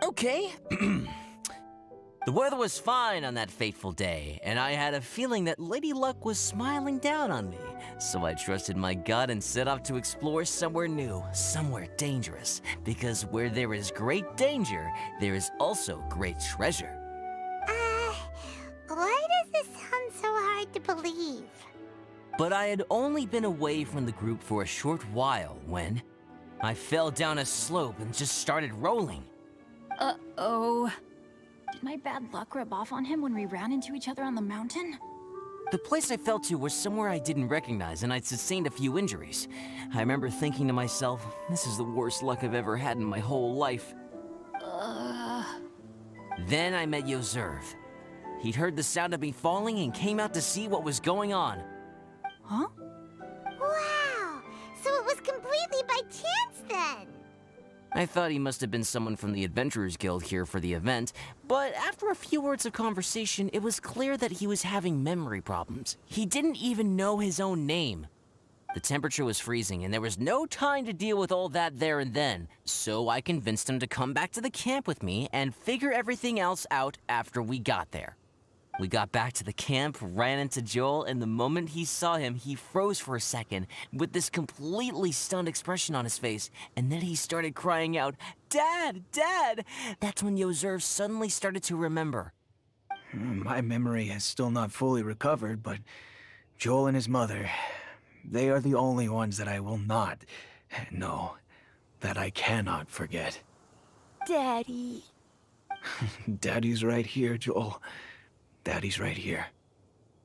Okay. The weather was fine on that fateful day, and I had a feeling that Lady Luck was smiling down on me. So I trusted my gut and set off to explore somewhere new, somewhere dangerous. Because where there is great danger, there is also great treasure. Why does this sound so hard to believe? But I had only been away from the group for a short while when I fell down a slope and just started rolling. Uh-oh. Did my bad luck rub off on him when we ran into each other on the mountain? The place I fell to was somewhere I didn't recognize, and I'd sustained a few injuries. I remember thinking to myself, this is the worst luck I've ever had in my whole life. Then I met Yozerv. He'd heard the sound of me falling and came out to see what was going on. Huh? Wow, so it was completely by chance then. I thought he must have been someone from the Adventurers Guild here for the event, but after a few words of conversation, it was clear that he was having memory problems. He didn't even know his own name. The temperature was freezing, and there was no time to deal with all that there and then, so I convinced him to come back to the camp with me and figure everything else out after we got there. We got back to the camp, ran into Joel, and the moment he saw him, he froze for a second with this completely stunned expression on his face, and then he started crying out, "Dad! Dad!" That's when Yozerv suddenly started to remember. My memory has still not fully recovered, but Joel and his mother, they are the only ones that I will not, no, that I cannot forget. Daddy. Daddy's right here, Joel. Daddy's right here.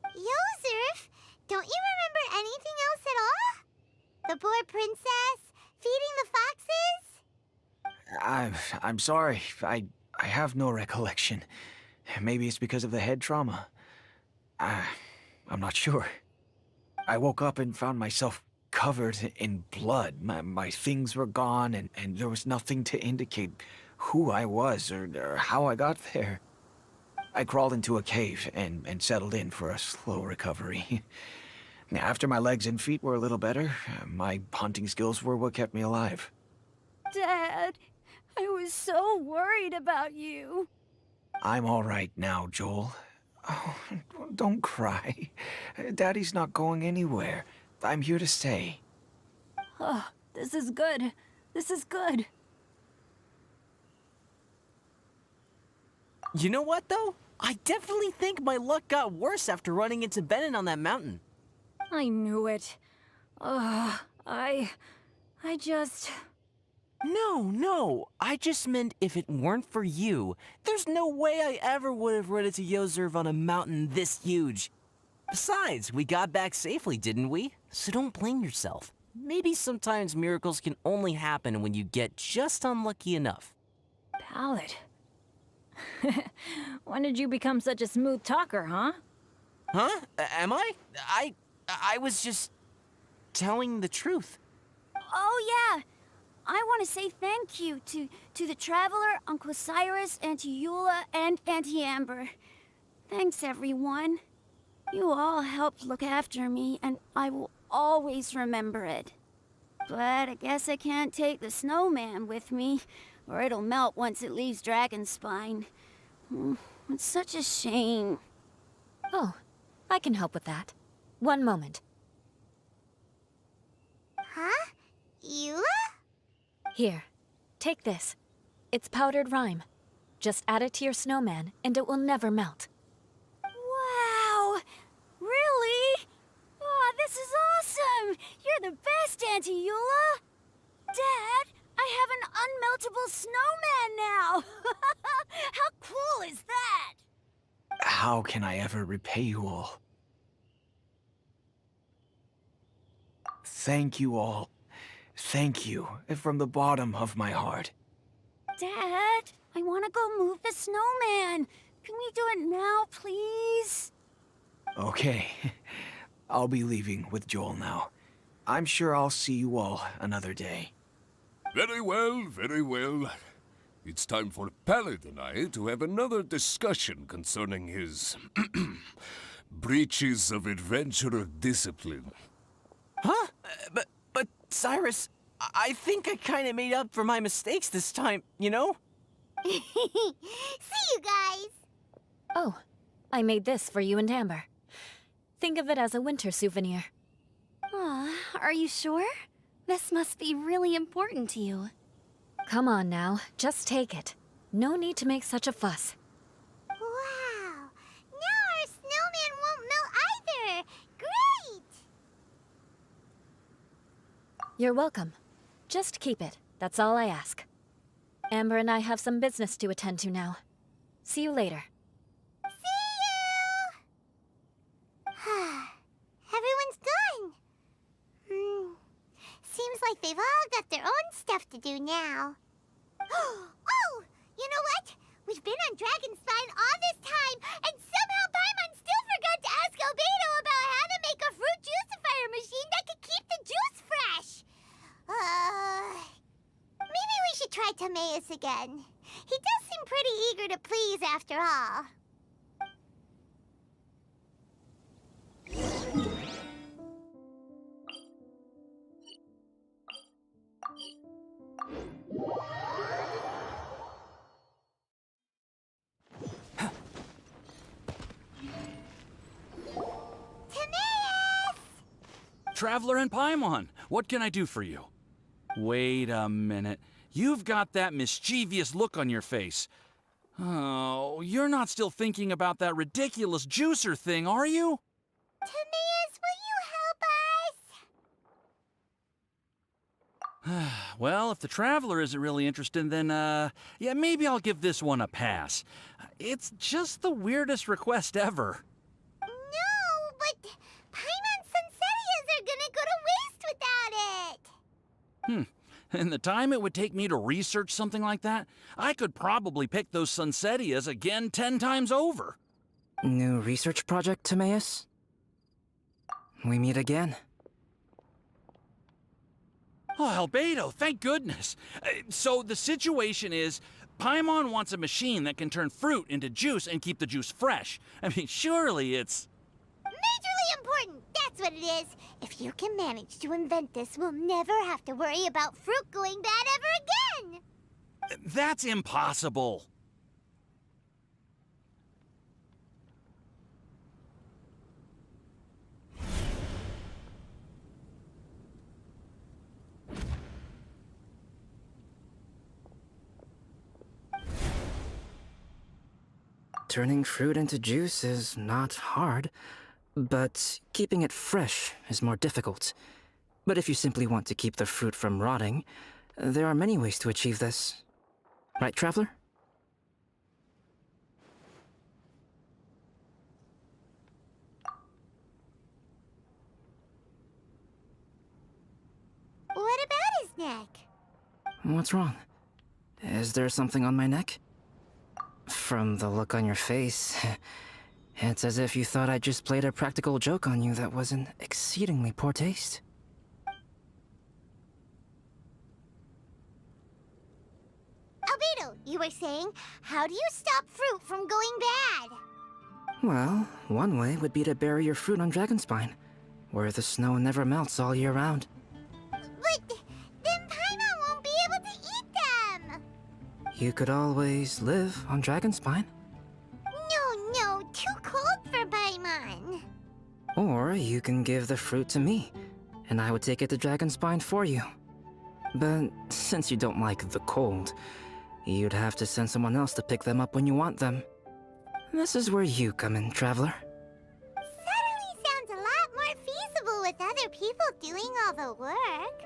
Yozerf, don't you remember anything else at all? The poor princess, feeding the foxes? I'm sorry. I have no recollection. Maybe it's because of the head trauma. I'm not sure. I woke up and found myself covered in blood. My things were gone, and there was nothing to indicate who I was or how I got there. I crawled into a cave and settled in for a slow recovery. After my legs and feet were a little better, my hunting skills were what kept me alive. Dad, I was so worried about you. I'm all right now, Joel. Oh, don't cry. Daddy's not going anywhere. I'm here to stay. Oh, this is good. This is good. You know what, though? I definitely think my luck got worse after running into Benin on that mountain. I knew it. I just... No. I just meant if it weren't for you, there's no way I ever would have run into Yozerv on a mountain this huge. Besides, we got back safely, didn't we? So don't blame yourself. Maybe sometimes miracles can only happen when you get just unlucky enough. Pallid. When did you become such a smooth talker, huh? Huh? Am I? I was just telling the truth. Oh, yeah. I want to say thank you to the Traveler, Uncle Cyrus, Auntie Eula, and Auntie Amber. Thanks, everyone. You all helped look after me, and I will always remember it. But I guess I can't take the snowman with me, or it'll melt once it leaves Dragonspine. It's such a shame. Oh, I can help with that. One moment. Huh? Eula? Here, take this. It's powdered rime. Just add it to your snowman, and it will never melt. Wow! Really? Oh, this is awesome! You're the best, Auntie Eula! Dad, I have an unmeltable snowman now! How cool is that? How can I ever repay you all? Thank you all. Thank you from the bottom of my heart. Dad, I want to go move the snowman. Can we do it now, please? Okay. I'll be leaving with Joel now. I'm sure I'll see you all another day. Very well, very well. It's time for Pallet and I to have another discussion concerning his breaches of adventurer discipline. Huh? But Cyrus, I think I kind of made up for my mistakes this time, you know? See you guys! Oh, I made this for you and Amber. Think of it as a winter souvenir. Aw, are you sure? This must be really important to you. Come on now, just take it. No need to make such a fuss. Wow! Now our snowman won't melt either! Great! You're welcome. Just keep it. That's all I ask. Amber and I have some business to attend to now. See you later. See you! Everyone's gone. Seems like they've all got their own stuff to do now. Oh! You know what? We've been on Dragonspine all this time, and somehow Paimon still forgot to ask Albedo about how to make a fruit juicifier machine that could keep the juice fresh. Maybe we should try Timaeus again. He does seem pretty eager to please after all. Traveler and Paimon, what can I do for you? Wait a minute. You've got that mischievous look on your face. Oh, you're not still thinking about that ridiculous juicer thing, are you? Timaeus, will you help us? Well, if the Traveler isn't really interested, then, yeah, maybe I'll give this one a pass. It's just the weirdest request ever. No, but Paimon's Sunsetias are gonna go to waste without it. And the time it would take me to research something like that, I could probably pick those Sunsetias again 10 times over. New research project, Timaeus? We meet again. Oh, Albedo, thank goodness. So the situation is, Paimon wants a machine that can turn fruit into juice and keep the juice fresh. I mean, surely it's... Majorly important, that's what it is. If you can manage to invent this, we'll never have to worry about fruit going bad ever again. That's impossible. Turning fruit into juice is not hard, but keeping it fresh is more difficult. But if you simply want to keep the fruit from rotting, there are many ways to achieve this. Right, Traveler? What about his neck? What's wrong? Is there something on my neck? From the look on your face, it's as if you thought I just played a practical joke on you that was in exceedingly poor taste. You were saying, how do you stop fruit from going bad? Well, one way would be to bury your fruit on Dragonspine, where the snow never melts all year round. But then Paimon won't be able to eat them! You could always live on Dragonspine. No, too cold for Paimon. Or you can give the fruit to me, and I would take it to Dragonspine for you. But since you don't like the cold, you'd have to send someone else to pick them up when you want them. This is where you come in, Traveler. Suddenly sounds a lot more feasible with other people doing all the work.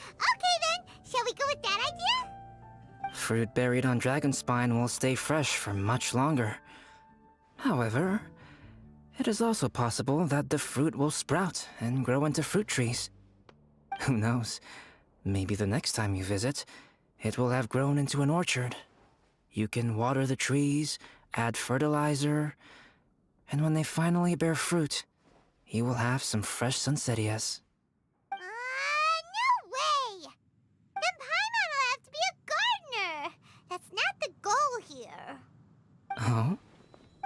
Okay then, shall we go with that idea? Fruit buried on Dragonspine will stay fresh for much longer. However, it is also possible that the fruit will sprout and grow into fruit trees. Who knows? Maybe the next time you visit, it will have grown into an orchard. You can water the trees, add fertilizer, and when they finally bear fruit, you will have some fresh Sunsettias. No way! Then Paimon will have to be a gardener! That's not the goal here. Oh?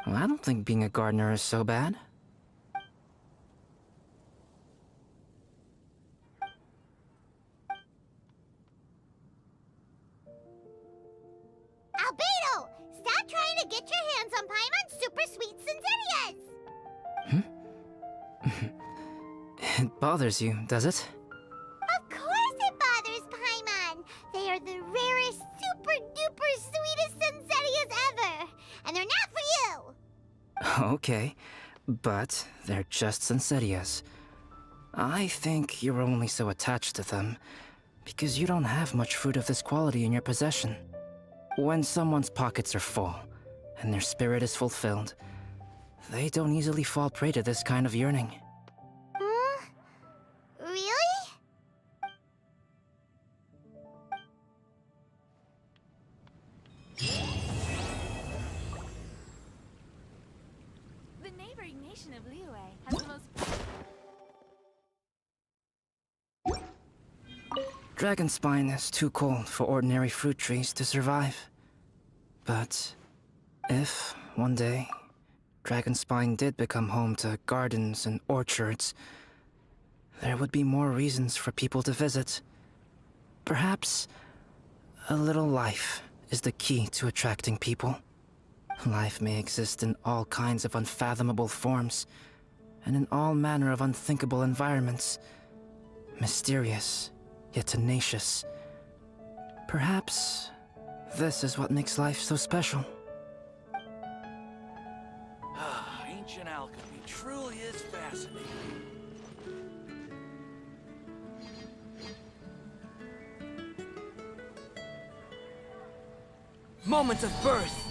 Well, I don't think being a gardener is so bad. Albedo! Stop trying to get your hands on Paimon's super sweet Sunsettias! It bothers you, does it? Of course it bothers Paimon! They are the rarest, super-duper sweetest Sunsettias ever! And they're not for you! Okay, but they're just Sunsettias. I think you're only so attached to them because you don't have much fruit of this quality in your possession. When someone's pockets are full and their spirit is fulfilled, they don't easily fall prey to this kind of yearning. Really? The neighboring nation of Liyue has the most... Dragonspine is too cold for ordinary fruit trees to survive. But if, one day, Dragonspine did become home to gardens and orchards, there would be more reasons for people to visit. Perhaps a little life is the key to attracting people. Life may exist in all kinds of unfathomable forms, and in all manner of unthinkable environments. Mysterious, yet tenacious. Perhaps this is what makes life so special. Ancient alchemy truly is fascinating. Moment of birth!